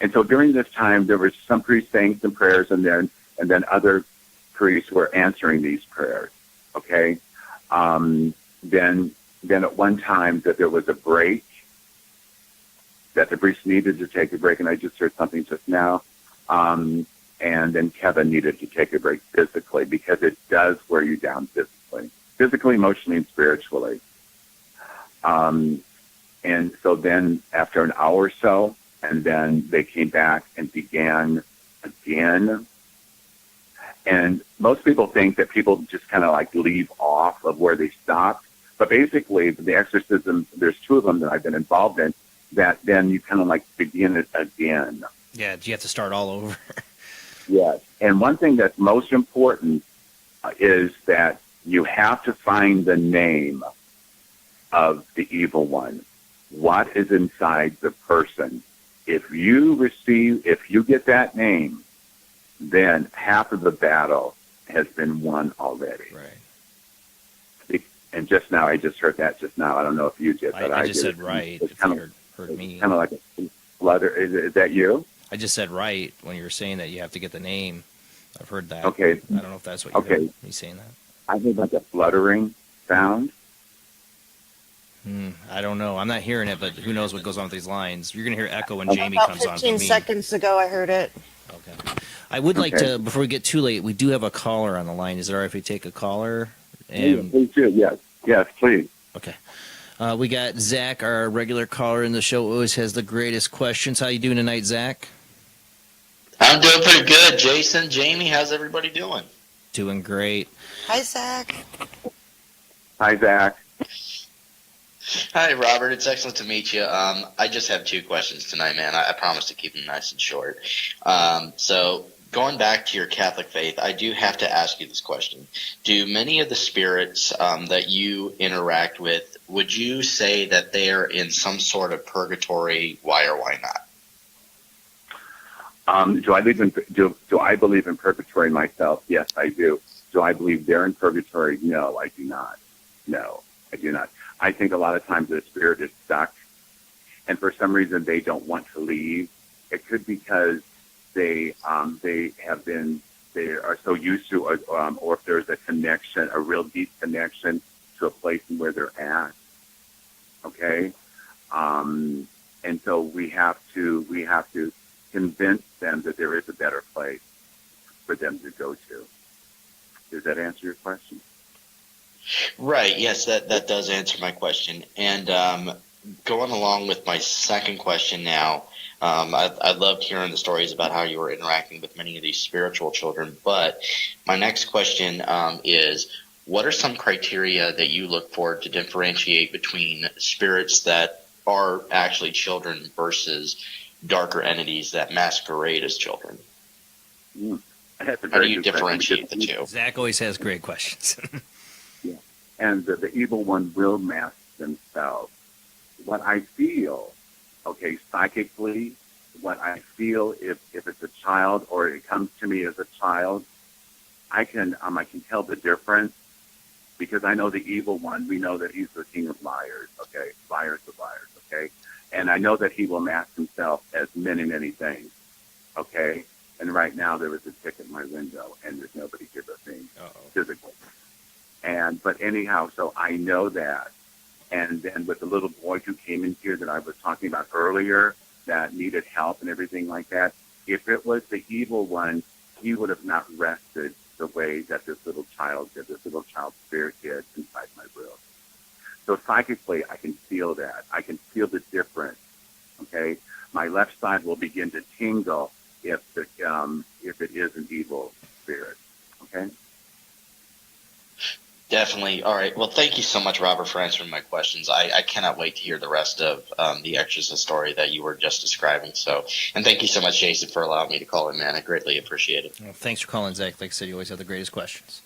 And so during this time, there was some priests saying some prayers and then other priests were answering these prayers. Okay. Then at one time that there was a break, that the priest needed to take a break, and I just heard something just now. And then Kevin needed to take a break physically because it does wear you down physically, emotionally, and spiritually. And so then after an hour or so, and then they came back and began again. And most people think that people just kind of like leave off of where they stopped. But basically, the exorcism, there's two of them that I've been involved in, that then you kind of like begin it again. Yeah, you have to start all over. Yes. And one thing that's most important is that you have to find the name of the evil one. What is inside the person? If you get that name, then half of the battle has been won already. Right. And just now, I just heard that just now. I don't know if you did, but I just did. said right. It's If kind you of heard me. kind of like a flutter. Is that you? I just said right when you were saying that you have to get the name. I've heard that. Okay. I don't know if that's what you heard me saying that. I heard like a fluttering sound. I don't know. I'm not hearing it, but who knows what goes on with these lines. You're going to hear echo when Jamie About comes on 15 for me. seconds ago, I heard it. Okay. I would like to, before we get too late, we do have a caller on the line. Is it all right if we take a caller? Please do. Yes, please. Okay. We got Zach, our regular caller in the show, always has the greatest questions. How you doing tonight, Zach? I'm doing pretty good. Jason, Jamie, how's everybody doing? Doing great. Hi, Zach. Hi, Zach. Hi, Robert. It's excellent to meet you. I just have 2 questions tonight, man. I promise to keep them nice and short. So going back to your Catholic faith, I do have to ask you this question. Do many of the spirits that you interact with, would you say that they are in some sort of purgatory? Why or why not? Do I believe in purgatory myself? Yes, I do. Do I believe they're in purgatory? No, I do not. No, I do not. I think a lot of times the spirit is stuck, and for some reason they don't want to leave. It could be because they are so used to, or if there's a connection, a real deep connection to a place where they're at. Okay, and so we have to convince them that there is a better place for them to go to. Does that answer your question? Right. Yes, that does answer my question. And going along with my second question now, I loved hearing the stories about how you were interacting with many of these spiritual children. But my next question is, what are some criteria that you look for to differentiate between spirits that are actually children versus darker entities that masquerade as children? How do you differentiate the two? Zach always has great questions. Yeah. And the evil one will mask themselves. What I feel, psychically, what I feel if it's a child or it comes to me as a child, I can tell the difference because I know the evil one. We know that he's the king of liars, liars of liars, and I know that he will mask himself as many, many things, And right now there was a tick at my window, and there's nobody here but me, physically. But anyhow, so I know that. And then with the little boy who came in here that I was talking about earlier that needed help and everything like that, if it was the evil one, he would have not rested the way that this little child spirit did inside my room. So psychically, I can feel that. I can feel the difference, My left side will begin to tingle if it is an evil spirit, Definitely. All right. Well, thank you so much, Robert, for answering my questions. I cannot wait to hear the rest of the Exorcist story that you were just describing. And thank you so much, Jason, for allowing me to call in, man. I greatly appreciate it. Well, thanks for calling, Zach. Like I said, you always have the greatest questions.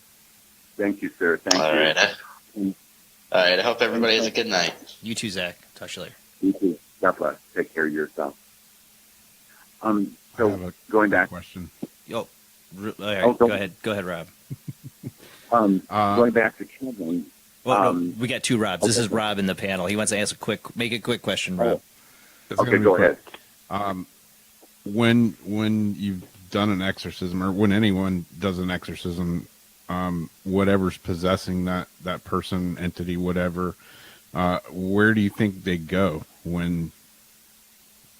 Thank you, sir. Thank you. All right. I hope everybody has a good night. You too, Zach. Talk to you later. You too. God bless. Take care of yourself. So going back. Question. All right, go ahead, Rob. Going back to Kevin. Well, no, we got 2 Robs. This is Rob in the panel. He wants to ask make a quick question, Rob. Go ahead. When you've done an exorcism, or when anyone does an exorcism, whatever's possessing that person, entity, whatever, where do you think they go when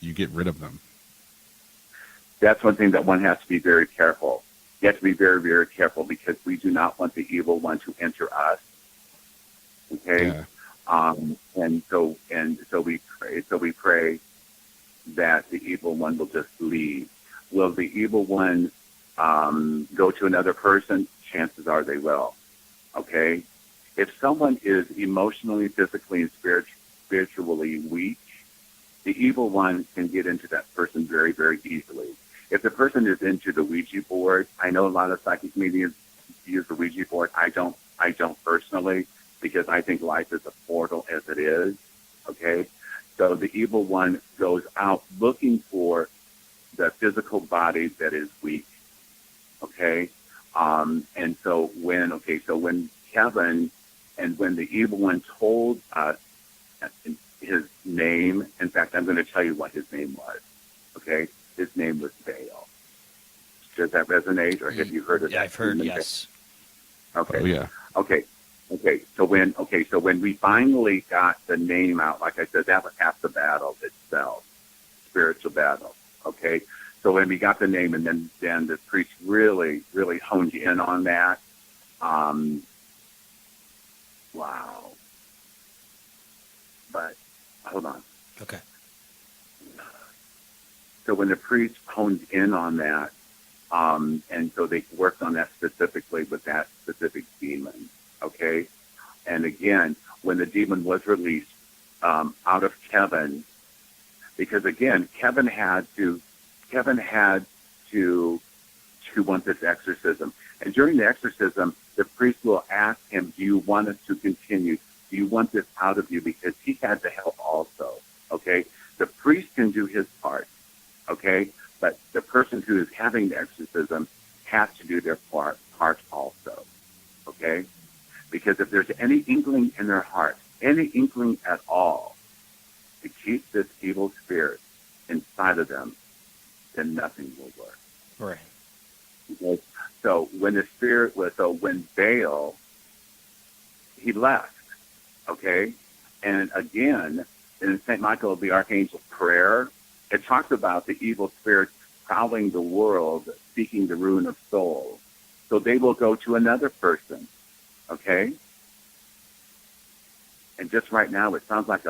you get rid of them? That's one thing that one has to be very careful. You have to be very, very careful because we do not want the evil one to enter us. Yeah. And so we pray that the evil one will just leave. Will the evil one go to another person? Chances are they will. If someone is emotionally, physically, and spiritually weak, the evil one can get into that person very, very easily. if the person is into the Ouija board, I know a lot of psychic mediums use the Ouija board. I don't personally, because I think life is a portal as it is. Okay, so the evil one goes out looking for the physical body that is weak. Okay, and so when Kevin and when the evil one told us his name, in fact, I'm going to tell you what his name was. Okay, his name was Bale. Does that resonate, or have you heard of that? Yeah, I've heard. Yes. Okay. Oh, yeah. Okay. So when we finally got the name out, like I said, that was half the battle itself, spiritual battle. Okay. So when we got the name, and then the priest really honed in on that. Wow. But hold on. Okay. So when the priest honed in on that, and so they worked on that specifically with that specific demon, okay? And again, when the demon was released out of Kevin, because again, Kevin had to want this exorcism. And during the exorcism, the priest will ask him, do you want us to continue? Do you want this out of you? Because he had to help also, okay? The priest can do his part, okay? But the person who is having the exorcism has to do their part also, okay? Because if there's any inkling in their heart, any inkling at all, to keep this evil spirit inside of them, then nothing will work. Right. Okay? So when Baal, he left, okay? And again, in St. Michael the Archangel's prayer, it talks about the evil spirits prowling the world, seeking the ruin of souls. So they will go to another person, okay? And just right now, it sounds like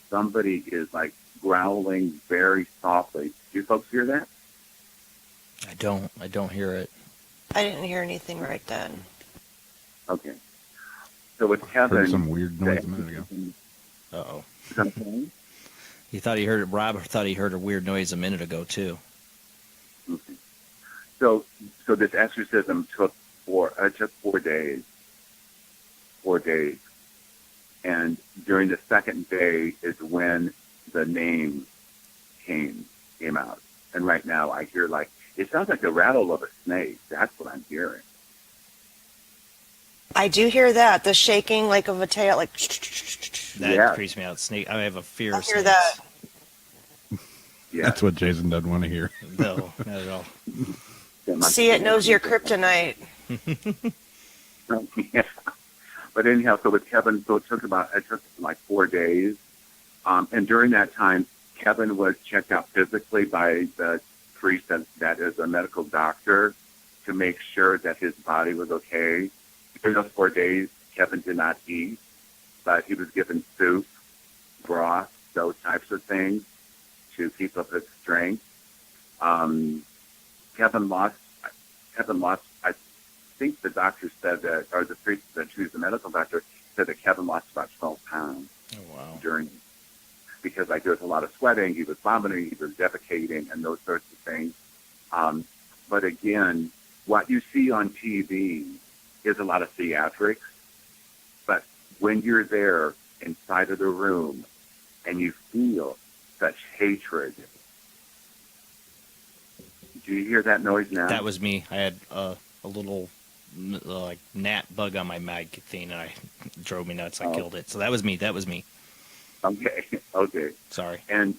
somebody is like growling very softly. Do you folks hear that? I don't hear it. I didn't hear anything right then. Okay. So it's Kevin. Heard some weird noise a minute ago. Uh-oh. Something? He thought he heard it. Rob thought he heard a weird noise a minute ago too. Okay. So this exorcism took 4 days. 4 days. And during the second day is when the name came out. And right now I hear it sounds like the rattle of a snake. That's what I'm hearing. I do hear that, the shaking like of a tail, like. That Yeah. creeps me out. Snake. I have a fear I of hear snakes. that. Yeah. That's what Jason doesn't want to hear. No, not at all. See, it knows your kryptonite. Yeah. But anyhow, so with Kevin, so it took like 4 days. And during that time, Kevin was checked out physically by the priest that is a medical doctor to make sure that his body was okay. During those 4 days, Kevin did not eat, but he was given soup, broth, those types of things to keep up his strength. Kevin lost, I think the doctor said that, or the priest that who's the medical doctor said that Kevin lost about 12 pounds Oh wow. because there was a lot of sweating, he was vomiting, he was defecating, and those sorts of things. But again, what you see on TV is a lot of theatrics, but when you're there inside of the room and you feel such hatred, do you hear that noise now? That was me. I had a little like gnat bug on my mic thing, and it drove me nuts. I killed it. So that was me. Okay. Sorry. And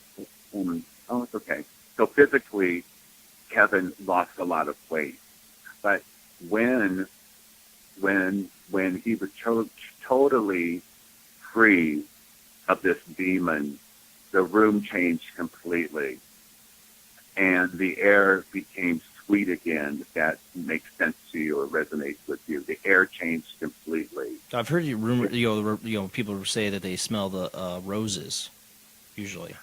it's okay. So physically, Kevin lost a lot of weight, but when he was totally free of this demon, the room changed completely, and the air became sweet again. If that makes sense to you or resonates with you, the air changed completely. I've heard people say that they smell the roses usually.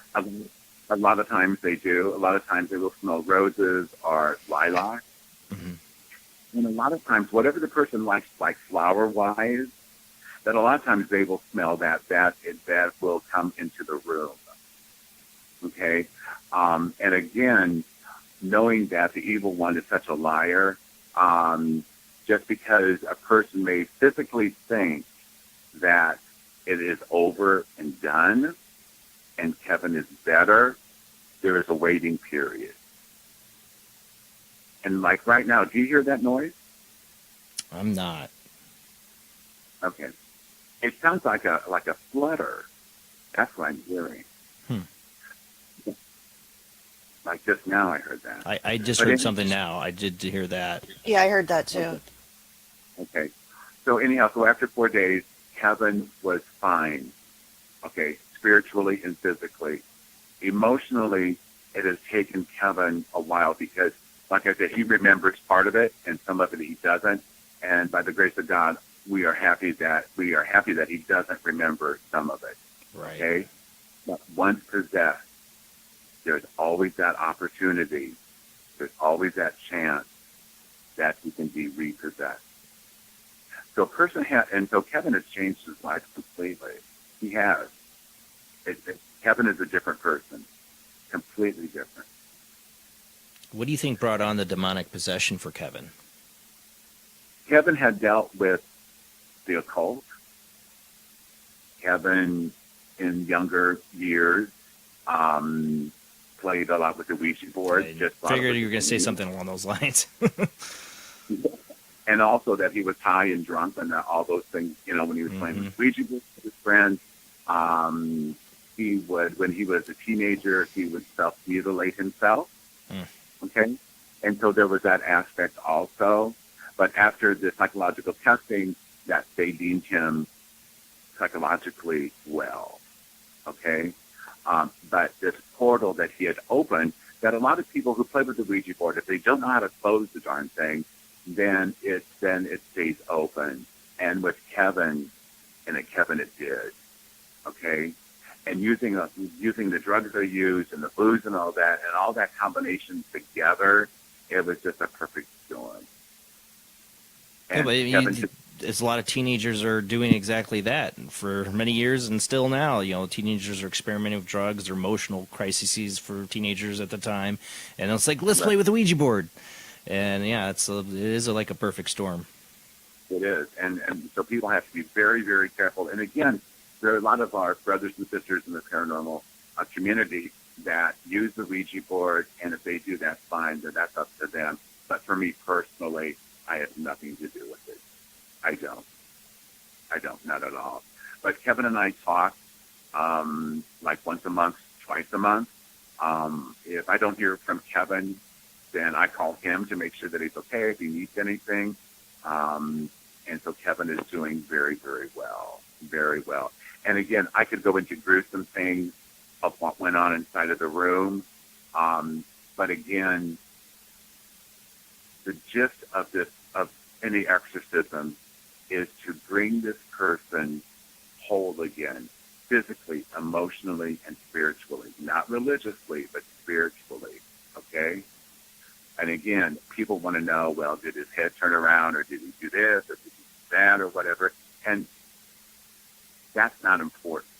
A lot of times they do. A lot of times they will smell roses or lilac. Mm-hmm. And a lot of times, whatever the person likes, like flower-wise, that a lot of times they will smell that will come into the room. Okay? And again, knowing that the evil one is such a liar, just because a person may physically think that it is over and done and Kevin is better, there is a waiting period. And like right now, do you hear that noise? I'm not. Okay. It sounds like a flutter. That's what I'm hearing. Like just now I heard that. I just But heard something now. I did hear that. Yeah, I heard that too. Okay. So anyhow, so after 4 days, Kevin was fine. Okay, spiritually and physically. Emotionally, it has taken Kevin a while because, like I said, he remembers part of it and some of it he doesn't. And by the grace of God, we are happy that he doesn't remember some of it. Right. Okay? But once possessed, there's always that opportunity. There's always that chance that he can be repossessed. So so Kevin has changed his life completely. He has. Kevin is a different person, completely different. What do you think brought on the demonic possession for Kevin? Kevin had dealt with the occult. Kevin, in younger years, played a lot with the Ouija board. I figured you were going to say something along those lines. And also that he was high and drunk and all those things, when he was playing with Ouija board with his friends. When he was a teenager, he would self-mutilate himself. Okay? And so there was that aspect also. But after the psychological testing, that they deemed him psychologically well. Okay? But this portal that he had opened, that a lot of people who play with the Ouija board, if they don't know how to close the darn thing, then it stays open. And with Kevin it did. Okay? And using the drugs they used and the booze and all that combination together, it was just a perfect storm. Yeah, but it's a lot of teenagers are doing exactly that for many years and still now. Teenagers are experimenting with drugs. There are emotional crises for teenagers at the time, and it's like, let's play with the Ouija board. And yeah, it is like a perfect storm. It is, and so people have to be very, very careful. And again, there are a lot of our brothers and sisters in the paranormal community that use the Ouija board, and if they do, that's fine. That's up to them. But for me personally, I have nothing to do with it. I don't, not at all. But Kevin and I talk like once a month, twice a month. If I don't hear from Kevin, then I call him to make sure that he's okay, if he needs anything. And so Kevin is doing very, very well, very well. And again, I could go into gruesome things of what went on inside of the room. But again, the gist of any exorcism is to bring this person whole again, physically, emotionally, and spiritually. Not religiously, but spiritually, okay? And again, people want to know, well, did his head turn around, or did he do this, or did he do that, or whatever? And that's not important.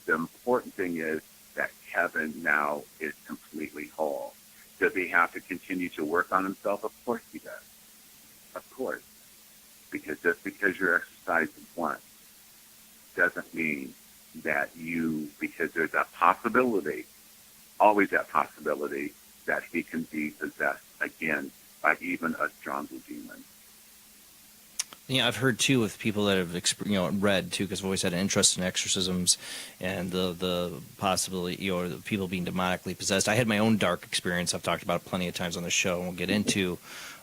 The important thing is that Kevin now is completely whole. Does he have to continue to work on himself? Of course he does. Of course. Because just because you're exercising once doesn't mean that because there's that possibility, always that possibility, that he can be possessed again by even a stronger demon. Yeah, I've heard too with people that have read too, because I've always had an interest in exorcisms and the possibility, the people being demonically possessed. I had my own dark experience. I've talked about it plenty of times on the show, and we'll get into.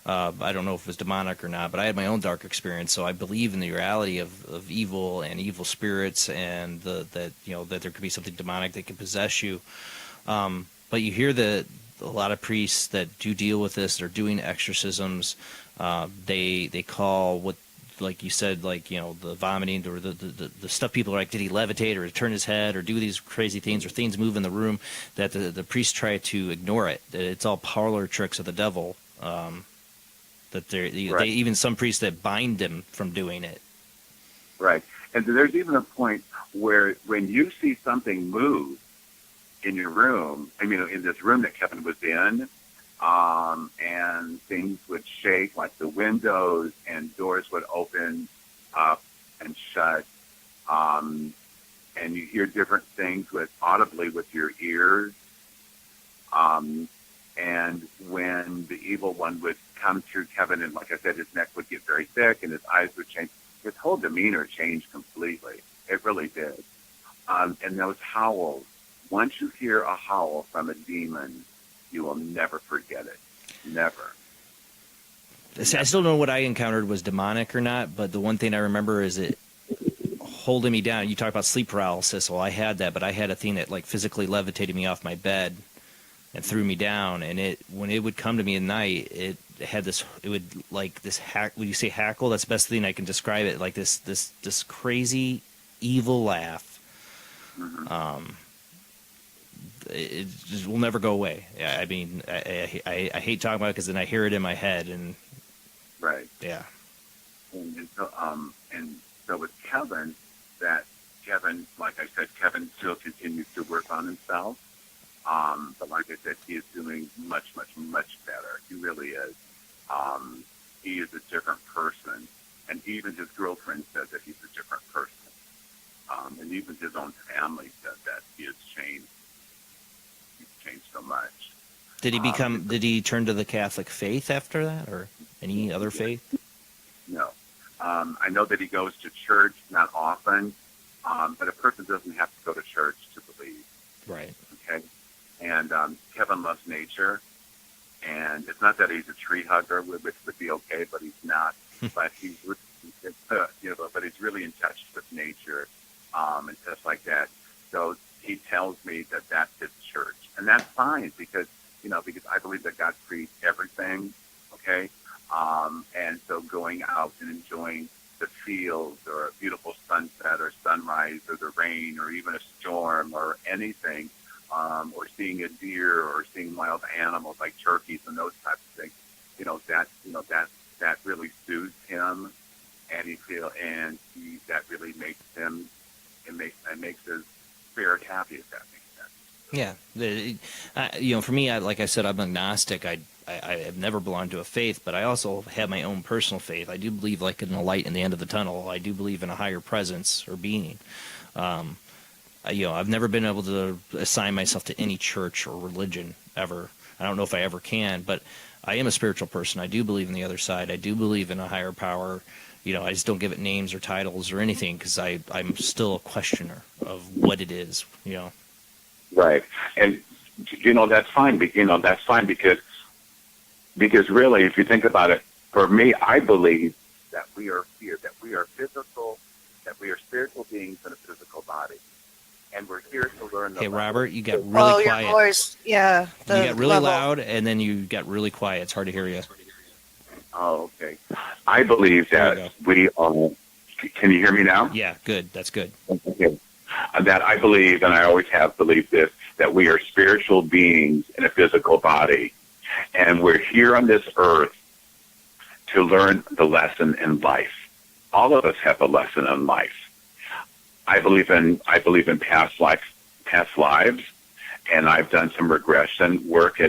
I don't know if it was demonic or not, but I had my own dark experience. So I believe in the reality of evil and evil spirits, and that there could be something demonic that can possess you. But you hear that a lot of priests that do deal with this, they're doing exorcisms. They call what, like you said, the vomiting or the stuff. People are like, did he levitate or turn his head or do these crazy things, or things move in the room, that the priests try to ignore it. That it's all parlor tricks of the devil. That they even some priests that bind them from doing it. Right. And there's even a point where when you see something move in your room, in this room that Kevin was in, and things would shake, like the windows and doors would open up and shut. And you hear different things audibly with your ears. And when the evil one would come through Kevin, and like I said, his neck would get very thick and his eyes would change. His whole demeanor changed completely. It really did. And those howls, once you hear a howl from a demon, you will never forget it. Never. I still don't know what I encountered was demonic or not, but the one thing I remember is it holding me down. You talk about sleep paralysis. Well, I had that, but I had a thing that like physically levitated me off my bed and threw me down. And when it would come to me at night, it had this. It would like this hack. When you say hackle, that's the best thing I can describe it. Like this crazy evil laugh. Mm-hmm. It just will never go away. I mean, I hate talking about it because then I hear it in my head and. Right. Yeah. And so with Kevin, like I said, Kevin still continues to work on himself. But like I said, he is doing much, much, much better. He really is. He is a different person. And even his girlfriend said that he's a different person. And even his own family said that he has changed. He's changed so much. Did he turn to the Catholic faith after that, or any other faith? No. I know that he goes to church, not often, but a person doesn't have to go to church to believe. Right. Okay? And Kevin loves nature, and it's not that he's a tree hugger, which would be okay, but he's not. But but he's really in touch with nature and stuff like that. So he tells me that that's his church, and that's fine because I believe that God creates everything. Okay. And so going out and enjoying the fields or a beautiful sunset or sunrise or the rain or even a storm or anything, or seeing a deer or seeing wild animals like turkeys and those types of things, that really soothes him, and that really makes him, it makes his spirit happy, if that makes sense. Yeah. For me, like I said, I'm agnostic. I have never belonged to a faith, but I also have my own personal faith. I do believe like in the light in the end of the tunnel. I do believe in a higher presence or being. I've never been able to assign myself to any church or religion ever. I don't know if I ever can, but I am a spiritual person. I do believe in the other side. I do believe in a higher power. I just don't give it names or titles or anything because I'm still a questioner of what it is. Right. And that's fine. That's fine because really, if you think about it, for me, I believe that we are here, that we are physical, that we are spiritual beings in a physical body. And we're here to learn. Hey, Robert, you got really quiet. Your voice, yeah. You got really loud, and then you got really quiet. It's hard to hear you. Oh, okay. I believe that we are. Can you hear me now? Yeah, good. That's good. Okay. That I believe, and I always have believed this, that we are spiritual beings in a physical body. And we're here on this earth to learn the lesson in life. All of us have a lesson in life. I believe in past lives, and I've done some regression work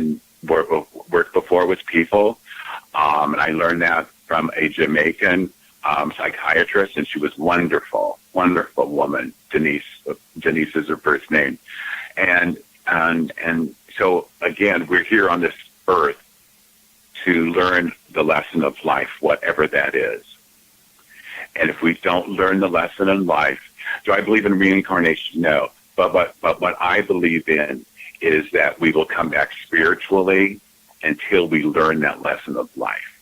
before with people, and I learned that from a Jamaican psychiatrist, and she was wonderful woman. Denise is her first name, and so again, we're here on this earth to learn the lesson of life, whatever that is. And if we don't learn the lesson in life, do I believe in reincarnation? No. But what I believe in is that we will come back spiritually until we learn that lesson of life.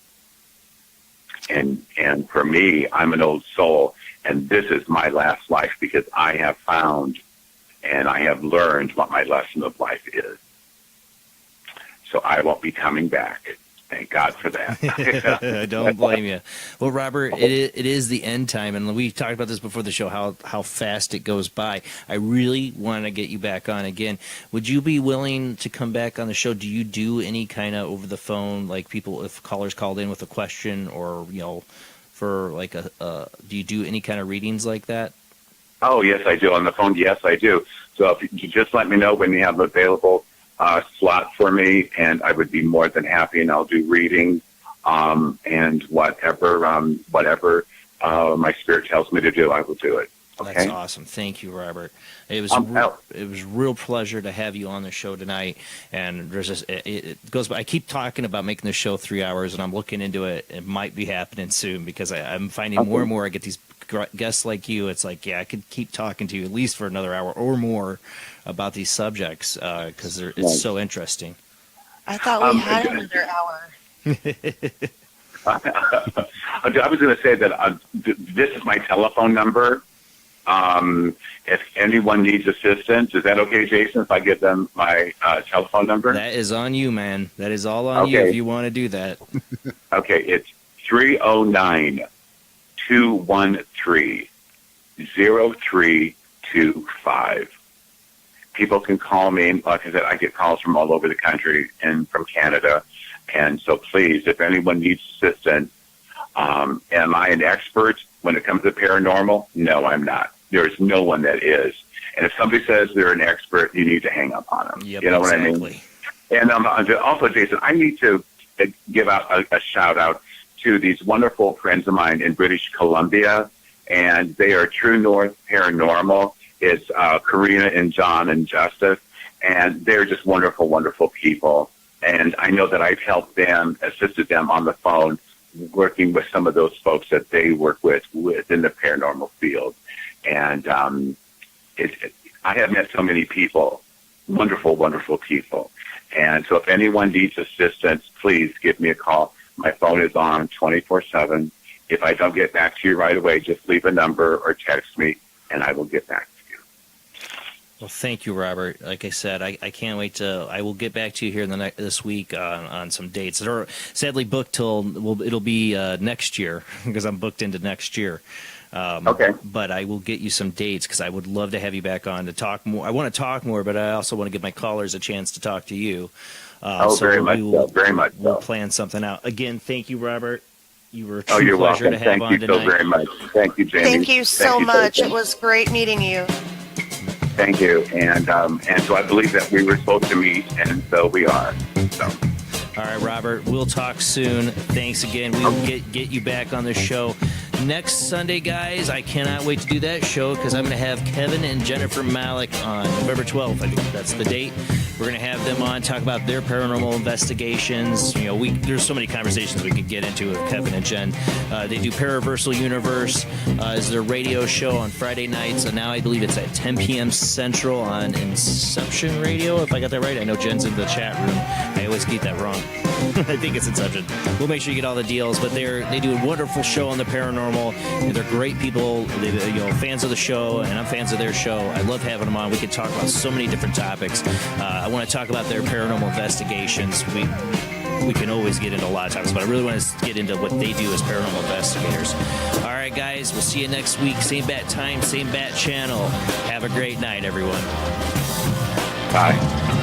And for me, I'm an old soul, and this is my last life because I have found and I have learned what my lesson of life is. So I won't be coming back. Thank God for that. I don't blame you. Well, Robert, it is the end time, and we talked about this before the show, how fast it goes by. I really want to get you back on again. Would you be willing to come back on the show? Do you do any kind of over the phone, like people, if callers called in with a question, or for like do you do any kind of readings like that? Oh, yes, I do. On the phone, yes, I do. So if you just let me know when you have available slot for me, and I would be more than happy, and I'll do readings and whatever my spirit tells me to do, I will do it. Okay? That's awesome. Thank you, Robert. It was it was a real pleasure to have you on the show tonight. And there's this, it goes. I keep talking about making the show 3 hours, and I'm looking into it. It might be happening soon because I'm finding more and more. I get these guests like you. It's like, yeah, I could keep talking to you at least for another hour or more about these subjects because it's so interesting. I thought we had another hour. I was going to say that this is my telephone number. If anyone needs assistance, is that okay, Jason, if I give them my telephone number? That is on you, man. That is all on you if you want to do that. Okay, it's 309-213-0325. People can call me. Like I said, I get calls from all over the country and from Canada. And so please, if anyone needs assistance, am I an expert when it comes to paranormal? No, I'm not. There's no one that is. And if somebody says they're an expert, you need to hang up on them. Yep, you know exactly. what I mean? And also, Jason, I need to give out a shout out to these wonderful friends of mine in British Columbia, and they are True North Paranormal. It's Karina and John and Justice, and they're just wonderful, wonderful people. And I know that I've helped them, assisted them on the phone, working with some of those folks that they work with within the paranormal field. And I have met so many people, wonderful, wonderful people. And so if anyone needs assistance, please give me a call. My phone is on 24/7. If I don't get back to you right away, just leave a number or text me, and I will get back to you. Well, thank you, Robert. Like I said, I can't wait to. I will get back to you here this week on some dates that are sadly booked till it'll be next year because I'm booked into next year. Okay. But I will get you some dates because I would love to have you back on to talk more. I want to talk more, but I also want to give my callers a chance to talk to you. Very much so. We'll plan something out. Again, thank you, Robert. You were a Oh, true you're pleasure welcome. to have Thank on you tonight. so very much. Thank you, Jamie. Thank you so much. Jason. It was great meeting you. Thank you. And so I believe that we were supposed to meet, and so we are. So. All right, Robert. We'll talk soon. Thanks again. We will get you back on the show next Sunday, guys. I cannot wait to do that show because I'm going to have Kevin and Jennifer Malik on November 12th. I think that's the date. We're going to have them on, talk about their paranormal investigations. You know, there's so many conversations we could get into with Kevin and Jen. They do Paraversal Universe as their radio show on Friday nights, and now I believe it's at 10 p.m. Central on Inception Radio, if I got that right. I know Jen's in the chat room. I always get that wrong. I think it's Inception. We'll make sure you get all the deals, but they do a wonderful show on the paranormal. They're great people. They're fans of the show, and I'm fans of their show. I love having them on. We can talk about so many different topics. I want to talk about their paranormal investigations. We can always get into a lot of topics, but I really want to get into what they do as paranormal investigators. All right, guys, we'll see you next week. Same bat time, same bat channel. Have a great night, everyone. Bye.